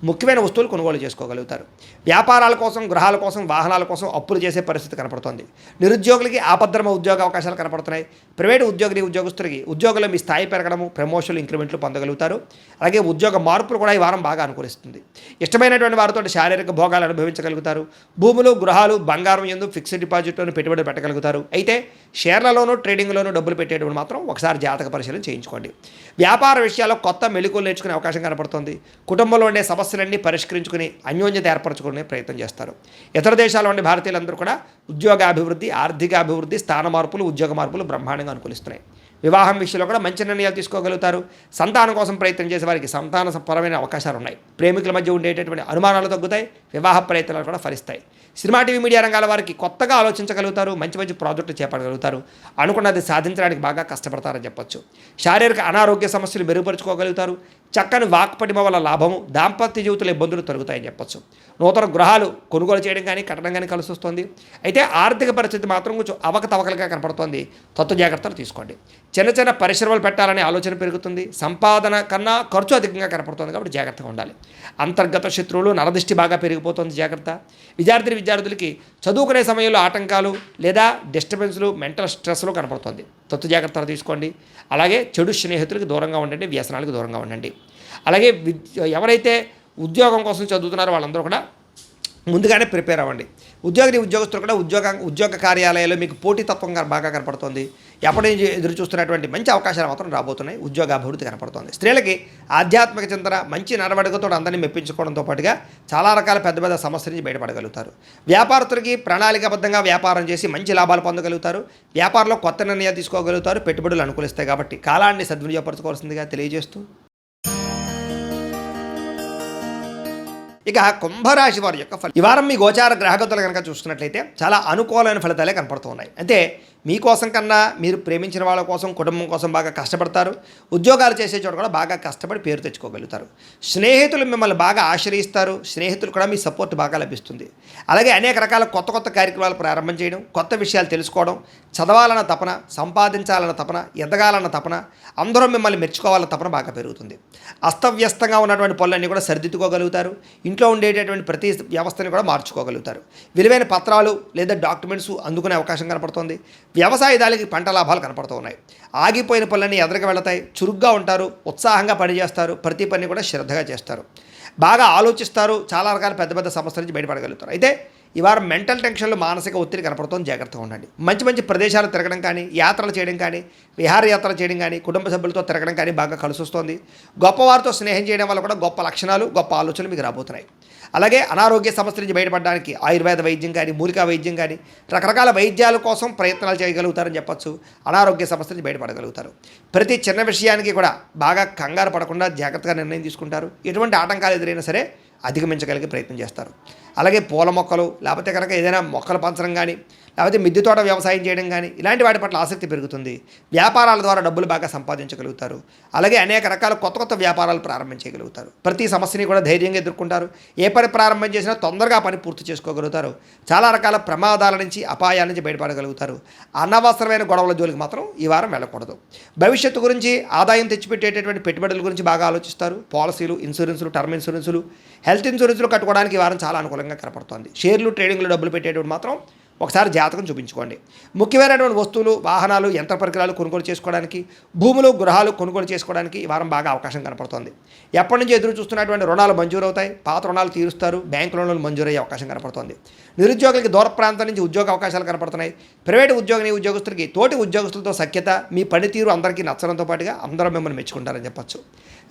ముఖ్యమైన వస్తువులు కొనుగోలు చేసుకోగలుగుతారు. వ్యాపారాల కోసం, గృహాల కోసం, వాహనాల కోసం అప్పులు చేసే పరిస్థితి కనపడుతోంది. నిరుద్యోగులకి ఆపద్ధర్మ ఉద్యోగ అవకాశాలు కనపడుతున్నాయి. ప్రైవేటు ఉద్యోగస్తులకి ఉద్యోగంలో మీ స్థాయి పెరగడము, ప్రమోషన్లు, ఇంక్రిమెంట్లు పొందగలుగుతారు. అలాగే ఉద్యోగ మార్పులు కూడా ఈ వారం బాగా అనుకూలిస్తుంది. ఇష్టమైనటువంటి వారితో శారీరక భోగాలు అనుభవించగలుగుతారు. భూములు, గృహాలు, బంగారం యందు ఫిక్స్డ్ డిపాజిట్లోనూ పెట్టుబడి పెట్టగలుగుతారు. అయితే షేర్లలోనూ, ట్రేడింగ్లోనూ డబ్బులు పెట్టేటప్పుడు మాత్రం ఒకసారి జాతక పరిశీలన చేయించుకోండి. వ్యాపార విషయాల్లో కొత్త మెళుకువలు నేర్చుకునే అవకాశం కనపడుతుంది. కుటుంబంలో ఉండే సమస్యలన్నీ పరిష్కరించుకుని అన్యోన్యత ఏర్పరచుకునే ప్రయత్నం చేస్తారు. ఇతర దేశాల్లో ఉండే భారతీయులందరూ కూడా ఉద్యోగాభివృద్ధి, ఆర్థికాభివృద్ధి, స్థాన మార్పులు, ఉద్యోగ మార్పులు బ్రహ్మాండంగా అనుకూలిస్తున్నాయి. వివాహం విషయంలో కూడా మంచి నిర్ణయాలు తీసుకోగలుగుతారు. సంతానం కోసం ప్రయత్నం చేసే వారికి సంతానపరమైన అవకాశాలు ఉన్నాయి. ప్రేమికుల మధ్య ఉండేటటువంటి అనుమానాలు తగ్గుతాయి. వివాహ ప్రయత్నాలు కూడా ఫలిస్తాయి. సినిమా, టీవీ, మీడియా రంగాల వారికి కొత్తగా ఆలోచించగలుగుతారు. మంచి మంచి ప్రాజెక్టులు చేపట్టగలుగుతారు. అనుకున్నది సాధించడానికి బాగా కష్టపడతారని చెప్పొచ్చు. శారీరక అనారోగ్య సమస్యలు మెరుగుపరుచుకోగలుగుతారు. చక్కని వాక్పటిమ వల్ల లాభము, దాంపత్య జీవితంలో ఇబ్బందులు తొలగుతాయని చెప్పొచ్చు. నూతన గృహాలు కొనుగోలు చేయడం కానీ, కట్టడం కానీ కలిసి వస్తుంది. అయితే ఆర్థిక పరిస్థితి మాత్రం కొంచెం అవకతవకలుగా కనపడుతోంది. తత్వ జాగ్రత్తలు తీసుకోండి. చిన్న చిన్న పరిశ్రమలు పెట్టాలనే ఆలోచన పెరుగుతుంది. సంపాదన కన్నా ఖర్చు అధికంగా కనపడుతుంది కాబట్టి జాగ్రత్తగా ఉండాలి. అంతర్గత శత్రువులు, నరదృష్టి బాగా పెరిగిపోతుంది, జాగ్రత్త. విద్యార్థులకి చదువుకునే సమయంలో ఆటంకాలు లేదా డిస్టర్బెన్స్లు, మెంటల్ స్ట్రెస్లు కనపడుతుంది. తత్వ జాగ్రత్తలు తీసుకోండి. అలాగే చెడు స్నేహితులకు దూరంగా ఉండండి, వ్యసనాలకు దూరంగా ఉండండి. అలాగే ఎవరైతే ఉద్యోగం కోసం చదువుతున్నారో వాళ్ళందరూ కూడా ముందుగానే ప్రిపేర్ అవ్వండి. ఉద్యోగస్తులు కూడా ఉద్యోగ కార్యాలయాల్లో మీకు పోటీతత్వం బాగా కనపడుతుంది. ఎప్పటి నుంచి ఎదురు చూస్తున్నటువంటి మంచి అవకాశాలు మాత్రం రాబోతున్నాయి. ఉద్యోగ అభివృద్ధి కనపడుతుంది. స్త్రీలకి ఆధ్యాత్మిక చింతన, మంచి నడవడికతో అందరినీ మెప్పించుకోవడంతో పాటుగా చాలా రకాల పెద్ద పెద్ద సమస్యల నుంచి బయటపడగలుగుతారు. వ్యాపారస్తులకి ప్రణాళికాబద్ధంగా వ్యాపారం చేసి మంచి లాభాలు పొందగలుగుతారు. వ్యాపారంలో కొత్త నిర్ణయాలు తీసుకోగలుగుతారు. పెట్టుబడులు అనుకూలిస్తాయి కాబట్టి కాలాన్ని సద్వినియోగపరచుకోవాల్సిందిగా తెలియజేస్తూ, ఇక కుంభరాశి వారి యొక్క ఫలితం. ఈ వారం మీ గోచార గ్రహగతులు కనుక చూసుకున్నట్లయితే చాలా అనుకూలమైన ఫలితాలే కనపడుతున్నాయి. అంటే మీకోసం కన్నా మీరు ప్రేమించిన వాళ్ళ కోసం, కుటుంబం కోసం బాగా కష్టపడతారు. ఉద్యోగాలు చేసే చోట కూడా బాగా కష్టపడి పేరు తెచ్చుకోగలుగుతారు. స్నేహితులు మిమ్మల్ని బాగా ఆశ్రయిస్తారు. స్నేహితులు కూడా మీ సపోర్ట్ బాగా లభిస్తుంది. అలాగే అనేక రకాల కొత్త కార్యక్రమాలు ప్రారంభం చేయడం, కొత్త విషయాలు తెలుసుకోవడం, చదవాలన్న తపన, సంపాదించాలన్న తపన, ఎదగాలన్న తపన, అందరూ మిమ్మల్ని మెచ్చుకోవాలన్న తపన బాగా పెరుగుతుంది. అస్తవ్యస్తంగా ఉన్నటువంటి పనులన్నీ కూడా సరిదిద్దుకోగలుగుతారు. ఇంట్లో ఉండేటటువంటి ప్రతి వ్యవస్థని కూడా మార్చుకోగలుగుతారు. విలువైన పత్రాలు లేదా డాక్యుమెంట్స్ అందుకునే అవకాశం కనపడుతుంది. వ్యవసాయదానికి పంట లాభాలు కనపడుతూ ఉన్నాయి. ఆగిపోయిన పనులన్నీ ఎదురుగా వెళతాయి. చురుగ్గా ఉంటారు. ఉత్సాహంగా పనిచేస్తారు. ప్రతి పని కూడా శ్రద్ధగా చేస్తారు. బాగా ఆలోచిస్తారు. చాలా రకాల పెద్ద పెద్ద సమస్యల నుంచి బయటపడగలుగుతారు. అయితే ఈ వారం మెంటల్ టెన్షన్లు, మానసిక ఒత్తిడి కనపడుతుంది. జాగ్రత్తగా ఉండండి. మంచి మంచి ప్రదేశాలు తిరగడం కానీ, యాత్రలు చేయడం కానీ, విహారయాత్రలు చేయడం కానీ, కుటుంబ సభ్యులతో తిరగడం కానీ బాగా కలిసి వస్తుంది. గొప్పవారితో స్నేహం చేయడం వల్ల కూడా గొప్ప లక్షణాలు, గొప్ప ఆలోచనలు మీకు రాబోతున్నాయి. అలాగే అనారోగ్య సమస్యల నుంచి బయటపడడానికి ఆయుర్వేద వైద్యం కానీ, మూలికా వైద్యం కానీ, రకరకాల వైద్యాల కోసం ప్రయత్నాలు చేయగలుగుతారని చెప్పొచ్చు. అనారోగ్య సమస్యల నుంచి బయటపడగలుగుతారు. ప్రతి చిన్న విషయానికి కూడా బాగా కంగారు పడకుండా జాగ్రత్తగా నిర్ణయం తీసుకుంటారు. ఎటువంటి ఆటంకాలు ఎదురైనా సరే అధిగమించగలిగే ప్రయత్నం చేస్తారు. అలాగే పూల మొక్కలు, లేకపోతే కనుక ఏదైనా మొక్కలు పంచడం కానీ, లేకపోతే మిద్దె తోట వ్యవసాయం చేయడం కానీ, ఇలాంటి వాటి పట్ల ఆసక్తి పెరుగుతుంది. వ్యాపారాల ద్వారా డబ్బులు బాగా సంపాదించగలుగుతారు. అలాగే అనేక రకాల కొత్త వ్యాపారాలు ప్రారంభించగలుగుతారు. ప్రతి సమస్యని కూడా ధైర్యంగా ఎదుర్కొంటారు. ఏ పని ప్రారంభం చేసినా తొందరగా పని పూర్తి చేసుకోగలుగుతారు. చాలా రకాల ప్రమాదాల నుంచి, అపాయాల నుంచి బయటపడగలుగుతారు. అనవసరమైన గొడవల జోలికి మాత్రం ఈ వారం వెళ్ళకూడదు. భవిష్యత్తు గురించి, ఆదాయం తెచ్చిపెట్టేటటువంటి పెట్టుబడుల గురించి బాగా ఆలోచిస్తారు. పాలసీలు, ఇన్సూరెన్సులు, టర్మ్ ఇన్సూరెన్సులు, హెల్త్ ఇన్సూరెన్సులు కట్టుకోవడానికి ఈ వారం చాలా అనుకూలంగా కనపడుతుంది. షేర్లు, ట్రేడింగ్లు డబ్బులు పెట్టేటప్పుడు మాత్రం ఒకసారి జాతకం చూపించుకోండి. ముఖ్యమైనటువంటి వస్తువులు, వాహనాలు, యంత్ర పరికరాలు కొనుగోలు చేసుకోవడానికి, భూములు, గృహాలు కొనుగోలు చేసుకోవడానికి ఈ వారం బాగా అవకాశం కనపడుతోంది. ఎప్పటి నుంచి ఎదురు చూస్తున్నటువంటి రుణాలు మంజూరు అవుతాయి. పాత రుణాలు తీరుస్తారు. బ్యాంకు రుణాలు మంజూరయ్యే అవకాశం కనపడుతోంది. నిరుద్యోగులకి దూర ప్రాంతం నుంచి ఉద్యోగ అవకాశాలు కనపడుతున్నాయి. ప్రైవేటు ఉద్యోగస్తులకి తోటి ఉద్యోగస్తులతో సఖ్యత, మీ పనితీరు అందరికీ నచ్చడంతో పాటుగా అందరూ మిమ్మల్ని మెచ్చుకుంటారని చెప్పచ్చు.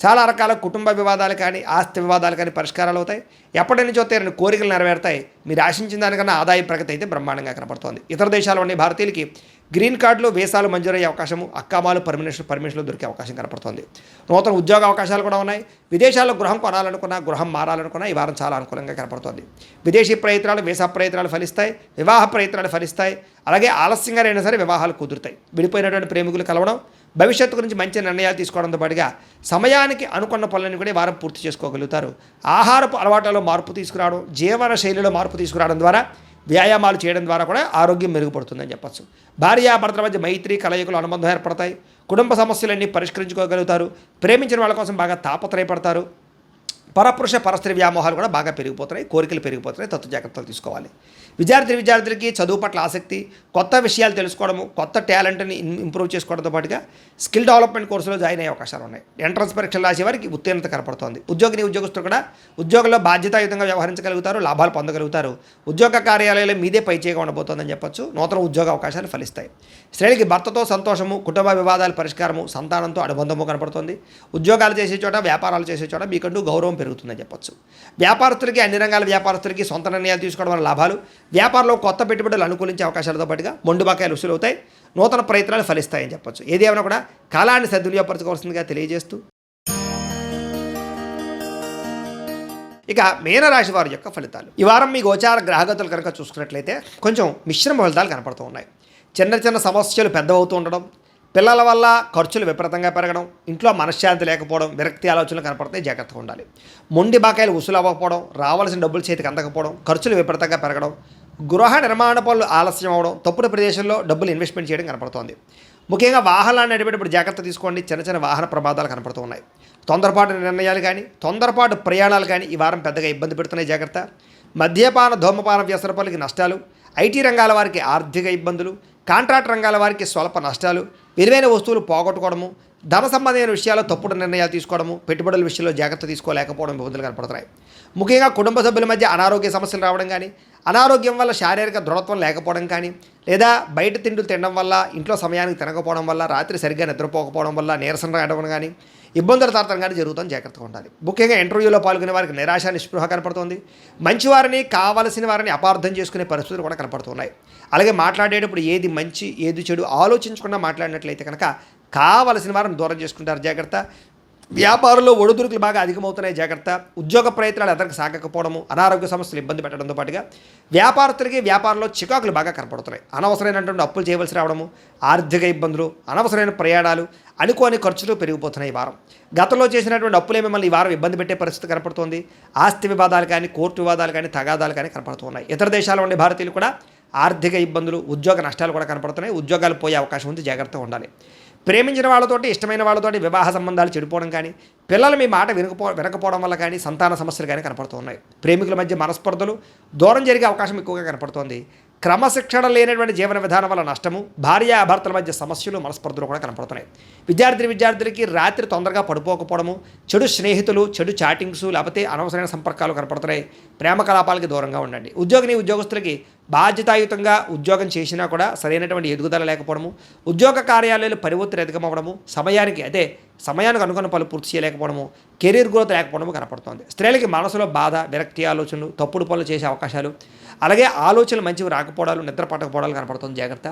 చాలా రకాల కుటుంబ వివాదాలు కానీ ఆస్తి వివాదాలు కానీ పరిష్కారాలు అవుతాయి. ఎప్పటి నుంచో తీరని కోరికలు నెరవేరుతాయి. మీరు ఆశించిన దానికన్నా ఆదాయ ప్రగతి అయితే బ్రహ్మాండంగా కనపడుతోంది. ఇతర దేశాల్లోని భారతీయులకి గ్రీన్ కార్డులు వీసాలు మంజూరయ్యే అవకాశము, అక్కామాలు పర్మిషన్లు దొరికే అవకాశం కనపడుతోంది. నూతన ఉద్యోగ అవకాశాలు కూడా ఉన్నాయి. విదేశాల్లో గృహం కొనాలనుకున్నా, గృహం మారాలనుకున్నా ఈ వారం చాలా అనుకూలంగా కనపడుతోంది. విదేశీ ప్రయత్నాలు, వీసా ప్రయత్నాలు ఫలిస్తాయి. వివాహ ప్రయత్నాలు ఫలిస్తాయి. అలాగే ఆలస్యంగా అయినా సరే వివాహాలు కుదురుతాయి. విడిపోయినటువంటి ప్రేమికులు కలవడం, భవిష్యత్తు గురించి మంచి నిర్ణయాలు తీసుకోవడంతో పాటుగా సమయానికి అనుకున్న పనులను కూడా ఈ వారం పూర్తి చేసుకోగలుగుతారు. ఆహారపు అలవాట్లలో మార్పు తీసుకురావడం, జీవన శైలిలో మార్పు తీసుకురావడం ద్వారా, వ్యాయామాలు చేయడం ద్వారా కూడా ఆరోగ్యం మెరుగుపడుతుందని చెప్పచ్చు. భార్యాభర్తల మధ్య మైత్రి, కలయికలు, అనుబంధం ఏర్పడతాయి. కుటుంబ సమస్యలన్నీ పరిష్కరించుకోగలుగుతారు. ప్రేమించిన వాళ్ళ కోసం బాగా తాపత్రయపడతారు. పరపురుష పరస్త్రీ వ్యామోహాలు కూడా బాగా పెరిగిపోతున్నాయి. కోరికలు పెరిగిపోతున్నాయి. తత్వ జాగ్రత్తలు తీసుకోవాలి. విద్యార్థులకి చదువు పట్ల ఆసక్తి, కొత్త విషయాలు తెలుసుకోవడము, కొత్త టాలెంట్ని ఇంప్రూవ్ చేసుకోవడంతో పాటుగా స్కిల్ డెవలప్మెంట్ కోర్సులో జాయిన్ అయ్యే అవకాశాలు ఉన్నాయి. ఎంట్రన్స్ పరీక్షలు రాసే వారికి ఉత్తీర్ణత కనపడుతోంది. ఉద్యోగస్తులు కూడా ఉద్యోగంలో బాధ్యతాయుతంగా వ్యవహరించగలుగుతారు. లాభాలు పొందగలుగుతారు. ఉద్యోగ కార్యాలయాలు మీదే పైచేయగా ఉండబోతోందని చెప్పొచ్చు. నూతన ఉద్యోగ అవకాశాలు ఫలిస్తాయి. స్త్రీలకి భర్తతో సంతోషము, కుటుంబ వివాదాల పరిష్కారము, సంతానంతో అనుబంధము కనపడుతుంది. ఉద్యోగాలు చేసే చోట, వ్యాపారాలు చేసే చోట మీకంటూ గౌరవం పెరుగుతుందని చెప్పొచ్చు. వ్యాపారస్తులకి, అన్ని రంగాల వ్యాపారస్తులకి సొంత నిర్ణయాలు తీసుకోవడం వల్ల లాభాలు, వ్యాపారంలో కొత్త పెట్టుబడులు అనుకూలించే అవకాశాలతో పాటుగా మొండు బకాయిలు వసూలు అవుతాయి. నూతన ప్రయత్నాలు ఫలిస్తాయని చెప్పొచ్చు. ఏది ఏమైనా కూడా కాలాన్ని సద్వినియోగపరచుకోవాల్సిందిగా తెలియజేస్తూ, ఇక మీనరాశి వారి యొక్క ఫలితాలు. ఈ వారం మీ గోచార గ్రహగతులు కనుక చూసుకున్నట్లయితే కొంచెం మిశ్రమ ఫలితాలు కనపడుతూ ఉన్నాయి. చిన్న సమస్యలు పెద్దవవుతూ ఉండడం, పిల్లల వల్ల ఖర్చులు విపరీతంగా పెరగడం, ఇంట్లో మనశ్శాంతి లేకపోవడం, విరక్తి ఆలోచనలు కనపడతాయి. జాగ్రత్తగా ఉండాలి. మొండి బాకాయలు వసూలు అవ్వకపోవడం, రావాల్సిన డబ్బులు చేతికి అందకపోవడం, ఖర్చులు విపరీతంగా పెరగడం, గృహ నిర్మాణ పనులు ఆలస్యం అవడం, తప్పుడు ప్రదేశంలో డబ్బులు ఇన్వెస్ట్మెంట్ చేయడం కనపడుతోంది. ముఖ్యంగా వాహనాలు నడిపేటప్పుడు జాగ్రత్త తీసుకోండి. చిన్న వాహన ప్రమాదాలు కనపడుతూ ఉన్నాయి. తొందరపాటు నిర్ణయాలు కానీ, తొందరపాటు ప్రయాణాలు కానీ ఈ వారం పెద్దగా ఇబ్బంది పెడుతున్నాయి. జాగ్రత్త. మద్యపాన, ధూమపాన వ్యసనపరులకి నష్టాలు, ఐటీ రంగాల వారికి ఆర్థిక ఇబ్బందులు, కాంట్రాక్ట్ రంగాల వారికి స్వల్ప నష్టాలు, విలువైన వస్తువులు పోగొట్టుకోవడము, ధన సంబంధమైన విషయాల్లో తప్పుడు నిర్ణయాలు తీసుకోవడము, పెట్టుబడుల విషయంలో జాగ్రత్త తీసుకోలేకపోవడం ఇబ్బందులు కనపడుతున్నాయి. ముఖ్యంగా కుటుంబ సభ్యుల మధ్య అనారోగ్య సమస్యలు రావడం కానీ, అనారోగ్యం వల్ల శారీరక దృఢత్వం లేకపోవడం కానీ, లేదా బయట తిండులు తినడం వల్ల, ఇంట్లో సమయానికి తినకపోవడం వల్ల, రాత్రి సరిగ్గా నిద్రపోకపోవడం వల్ల నీరసం రావడం కానీ, ఇబ్బందుల తారతం కానీ జరుగుతుంది. జాగ్రత్తగా ఉండాలి. ముఖ్యంగా ఇంటర్వ్యూలో పాల్గొనే వారికి నిరాశ, నిస్పృహ కనపడుతుంది. మంచివారిని, కావలసిన వారిని అపార్థం చేసుకునే పరిస్థితులు కూడా కనపడుతున్నాయి. అలాగే మాట్లాడేటప్పుడు ఏది మంచి ఏది చెడు ఆలోచించకుండా మాట్లాడినట్లయితే కనుక కావలసిన వారిని దూరం చేసుకుంటారు. జాగ్రత్త. వ్యాపారంలో ఒడిదుడుకులు బాగా అధికమవుతున్నాయి. జాగ్రత్త. ఉద్యోగ ప్రయత్నాలు ఎదరికి సాగకపోవడము, అనారోగ్య సమస్యలు ఇబ్బంది పెట్టడంతో పాటుగా వ్యాపారస్తులకి వ్యాపారంలో చికాకులు బాగా కనపడుతున్నాయి. అనవసరమైనటువంటి అప్పులు చేయవలసి రావడము, ఆర్థిక ఇబ్బందులు, అనవసరమైన ప్రయాణాలు, అనుకోని ఖర్చులు పెరిగిపోతున్నాయి ఈ వారం. గతంలో చేసినటువంటి అప్పులే మిమ్మల్ని ఈ వారం ఇబ్బంది పెట్టే పరిస్థితి కనపడుతోంది. ఆస్తి వివాదాలు కానీ, కోర్టు వివాదాలు కానీ, తగాదాలు కానీ కనపడుతున్నాయి. ఇతర దేశాల్లో ఉండే భారతీయులు కూడా ఆర్థిక ఇబ్బందులు, ఉద్యోగ నష్టాలు కూడా కనపడుతున్నాయి. ఉద్యోగాలు పోయే అవకాశం ఉంది. జాగ్రత్తగా ఉండాలి. ప్రేమించిన వాళ్ళతోటి, ఇష్టమైన వాళ్ళతోటి వివాహ సంబంధాలు చెడిపోవడం కానీ, పిల్లలు మీ మాట వినకపోవడం వల్ల కానీ సంతాన సమస్యలు కానీ కనపడుతూ ఉన్నాయి. ప్రేమికుల మధ్య మనస్పర్ధలు, దూరం జరిగే అవకాశం ఎక్కువగా కనపడుతోంది. క్రమశిక్షణ లేనటువంటి జీవన విధానం వల్ల నష్టము, భార్యాభర్తల మధ్య సమస్యలు, మనస్పర్ధలు కూడా కనపడుతున్నాయి. విద్యార్థులకి రాత్రి తొందరగా పడిపోకపోవడము, చెడు స్నేహితులు, చెడు చాటింగ్స్, లేకపోతే అనవసరమైన సంపర్కాలు కనపడుతున్నాయి. ప్రేమ కలాపాలకి దూరంగా ఉండండి. ఉద్యోగస్తులకి బాధ్యతాయుతంగా ఉద్యోగం చేసినా కూడా సరైనటువంటి ఎదుగుదల లేకపోవడము, ఉద్యోగ కార్యాలయాలు పని ఒత్తిడి అధికమవ్వడము, సమయానికి అనుకున్న పనులు పూర్తి చేయలేకపోవడము, కెరీర్ గ్రోత్ లేకపోవడము కనపడుతోంది. స్త్రీలకి మనసులో బాధ, విరక్తి ఆలోచనలు, తప్పుడు పనులు చేసే అవకాశాలు, అలాగే ఆలోచనలు మంచివి రాకపోవడాలు, నిద్ర పట్టకపోవడాలు కనపడుతుంది. జాగ్రత్త.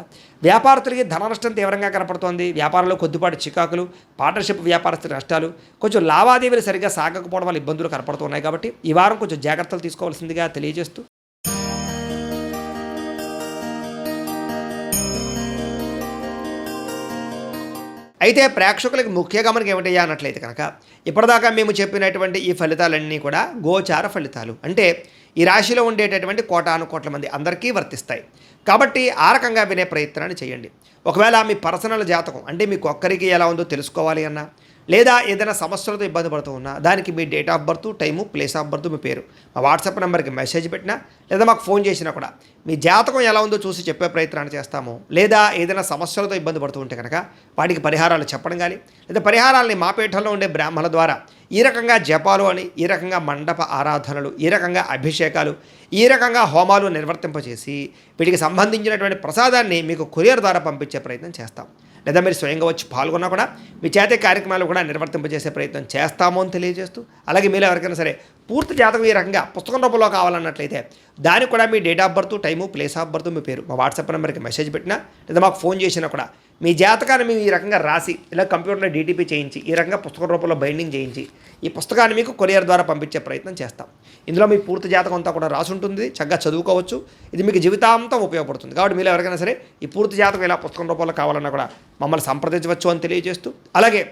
వ్యాపారస్తులకి ధన నష్టం తీవ్రంగా కనపడుతోంది. వ్యాపారంలో కొద్దిపాటి చికాకులు, పార్ట్నర్షిప్ వ్యాపారస్తుల నష్టాలు, కొంచెం లావాదేవీలు సరిగ్గా సాగకపోవడం వల్ల ఇబ్బందులు కనపడుతున్నాయి. కాబట్టి ఈ వారం కొంచెం జాగ్రత్తలు తీసుకోవాల్సిందిగా తెలియజేస్తూ, అయితే ప్రేక్షకులకు ముఖ్య గమనిక ఏమిటయ్యా అన్నట్లయితే కనుక, ఇప్పటిదాకా మేము చెప్పినటువంటి ఈ ఫలితాలన్నీ కూడా గోచార ఫలితాలు. అంటే ఈ రాశిలో ఉండేటటువంటి కోటాను కోట్ల మంది అందరికీ వర్తిస్తాయి. కాబట్టి ఆ రకంగా వినే ప్రయత్నాన్ని చేయండి. ఒకవేళ మీ పర్సనల్ జాతకం అంటే మీకు ఒక్కరికి ఎలా ఉందో తెలుసుకోవాలి అన్నా, లేదా ఏదైనా సమస్యలతో ఇబ్బంది పడుతూ ఉన్నా, దానికి మీ date of birth, time, place of birth, మీ పేరు మా వాట్సాప్ నెంబర్కి మెసేజ్ పెట్టినా, లేదా మాకు ఫోన్ చేసినా కూడా మీ జాతకం ఎలా ఉందో చూసి చెప్పే ప్రయత్నాన్ని చేస్తాము. లేదా ఏదైనా సమస్యలతో ఇబ్బంది పడుతూ ఉంటే కనుక వాటికి పరిహారాలు చెప్పడం కానీ, లేదా పరిహారాలని మా పీఠంలో ఉండే బ్రాహ్మణుల ద్వారా ఈ రకంగా జపాలు అని, ఈ రకంగా మండప ఆరాధనలు, ఈ రకంగా అభిషేకాలు, ఈ రకంగా హోమాలు నిర్వర్తింపచేసి వీటికి సంబంధించినటువంటి ప్రసాదాన్ని మీకు కొరియర్ ద్వారా పంపించే ప్రయత్నం చేస్తాం. లేదా మీరు స్వయంగా వచ్చి పాల్గొన్నా కూడా మీ చేతే కార్యక్రమాలు కూడా నిర్వర్తింపజేసే ప్రయత్నం చేస్తాము అని తెలియజేస్తూ, అలాగే మీరు ఎవరికైనా సరే పూర్తి జాతకం ఈ రకంగా పుస్తకం రూపంలో కావాలన్నట్లయితే దానికి కూడా మీ date of birth, time, place of birth, మీ పేరు మా వాట్సాప్ నెంబర్కి మెసేజ్ పెట్టినా లేదా మాకు ఫోన్ చేసినా కూడా మీ జాతకాన్ని మేము ఈ రకంగా రాసి ఇలా కంప్యూటర్లో డీటీపీ చేయించి ఈ రకంగా పుస్తకం రూపంలో బైండింగ్ చేయించి ఈ పుస్తకాన్ని మీకు కొరియర్ ద్వారా పంపించే ప్రయత్నం చేస్తాం. ఇందులో మీ పూర్తి జాతకం అంతా కూడా రాసి ఉంటుంది, చక్కగా చదువుకోవచ్చు. ఇది మీకు జీవితాంతం ఉపయోగపడుతుంది. కాబట్టి మీరు ఎవరికైనా సరే ఈ పూర్తి జాతకం ఇలా పుస్తకం రూపంలో కావాలన్నా కూడా మమ్మల్ని సంప్రదించవచ్చు అని తెలియజేస్తూ, అలాగే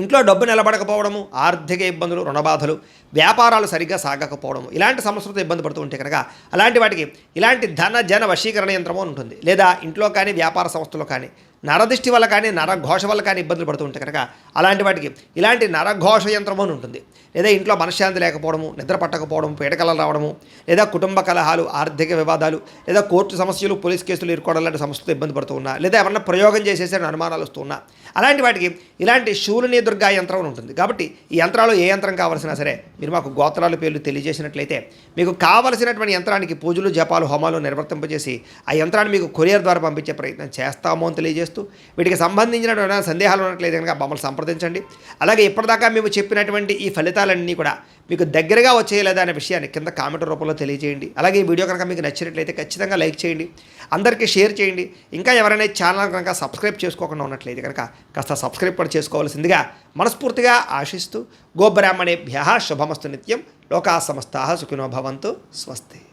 ఇంట్లో డబ్బు నిలబడకపోవడము, ఆర్థిక ఇబ్బందులు, రుణబాధలు, వ్యాపారాలు సరిగ్గా సాగకపోవడము, ఇలాంటి సమస్యలతో ఇబ్బంది పడుతూ ఉంటే కనుక అలాంటి వాటికి ఇలాంటి ధన జన వశీకరణ యంత్రము అని ఉంటుంది. లేదా ఇంట్లో కానీ వ్యాపార సంస్థలో కానీ నరదృష్టి వల్ల కానీ నరఘోష వల్ల కానీ ఇబ్బందులు పడుతూ ఉంటే కనుక అలాంటి వాటికి ఇలాంటి నరఘోష యంత్రము అని ఉంటుంది. లేదా ఇంట్లో మనశ్శాంతి లేకపోవడము, నిద్ర పట్టకపోవడం, పీడకలలు రావడము, లేదా కుటుంబ కలహాలు, ఆర్థిక వివాదాలు, లేదా కోర్టు సమస్యలు, పోలీస్ కేసులు ఇరుకోవడం లాంటి సమస్యలతో ఇబ్బంది పడుతూ ఉన్నా, లేదా ఎవరన్నా ప్రయోగం చేసేసే అనుమానాలు వస్తూ ఉన్నా అలాంటి వాటికి ఇలాంటి శూలిని దుర్గా యంత్రం అని ఉంటుంది. కాబట్టి ఈ యంత్రాలు ఏ యంత్రం కావాల్సినా సరే మీరు మాకు గోత్రాల పేర్లు తెలియజేసినట్లయితే మీకు కావలసినటువంటి యంత్రానికి పూజలు, జపాలు, హోమాలు నిర్వర్తింపజేసి ఆ యంత్రాన్ని మీకు కొరియర్ ద్వారా పంపించే ప్రయత్నం చేస్తాము అని తెలియజేస్తూ, వీటికి సంబంధించిన సందేహాలు ఉన్నట్లయితే కనుక మమ్మల్ని సంప్రదించండి. అలాగే ఇప్పటిదాకా మేము చెప్పినటువంటి ఈ ఫలితాలన్నీ కూడా మీకు దగ్గరగా వచ్చేయలేదా అనే విషయాన్ని కింద కామెంట్ రూపంలో తెలియజేయండి. అలాగే ఈ వీడియో కనుక మీకు నచ్చినట్లయితే ఖచ్చితంగా లైక్ చేయండి, అందరికీ షేర్ చేయండి. ఇంకా ఎవరైనా ఛానల్ కనుక సబ్స్క్రైబ్ చేసుకోకుండా ఉన్నట్లయితే కనుక కాస్త సబ్స్క్రైబ్ కూడా చేసుకోవాల్సిందిగా మనస్ఫూర్తిగా ఆశిస్తూ, గోబ్రాహ్మణేభ్యః శుభమస్తు నిత్యం, లోకా సమస్తాః సుఖినో భవంతు, స్వస్తి.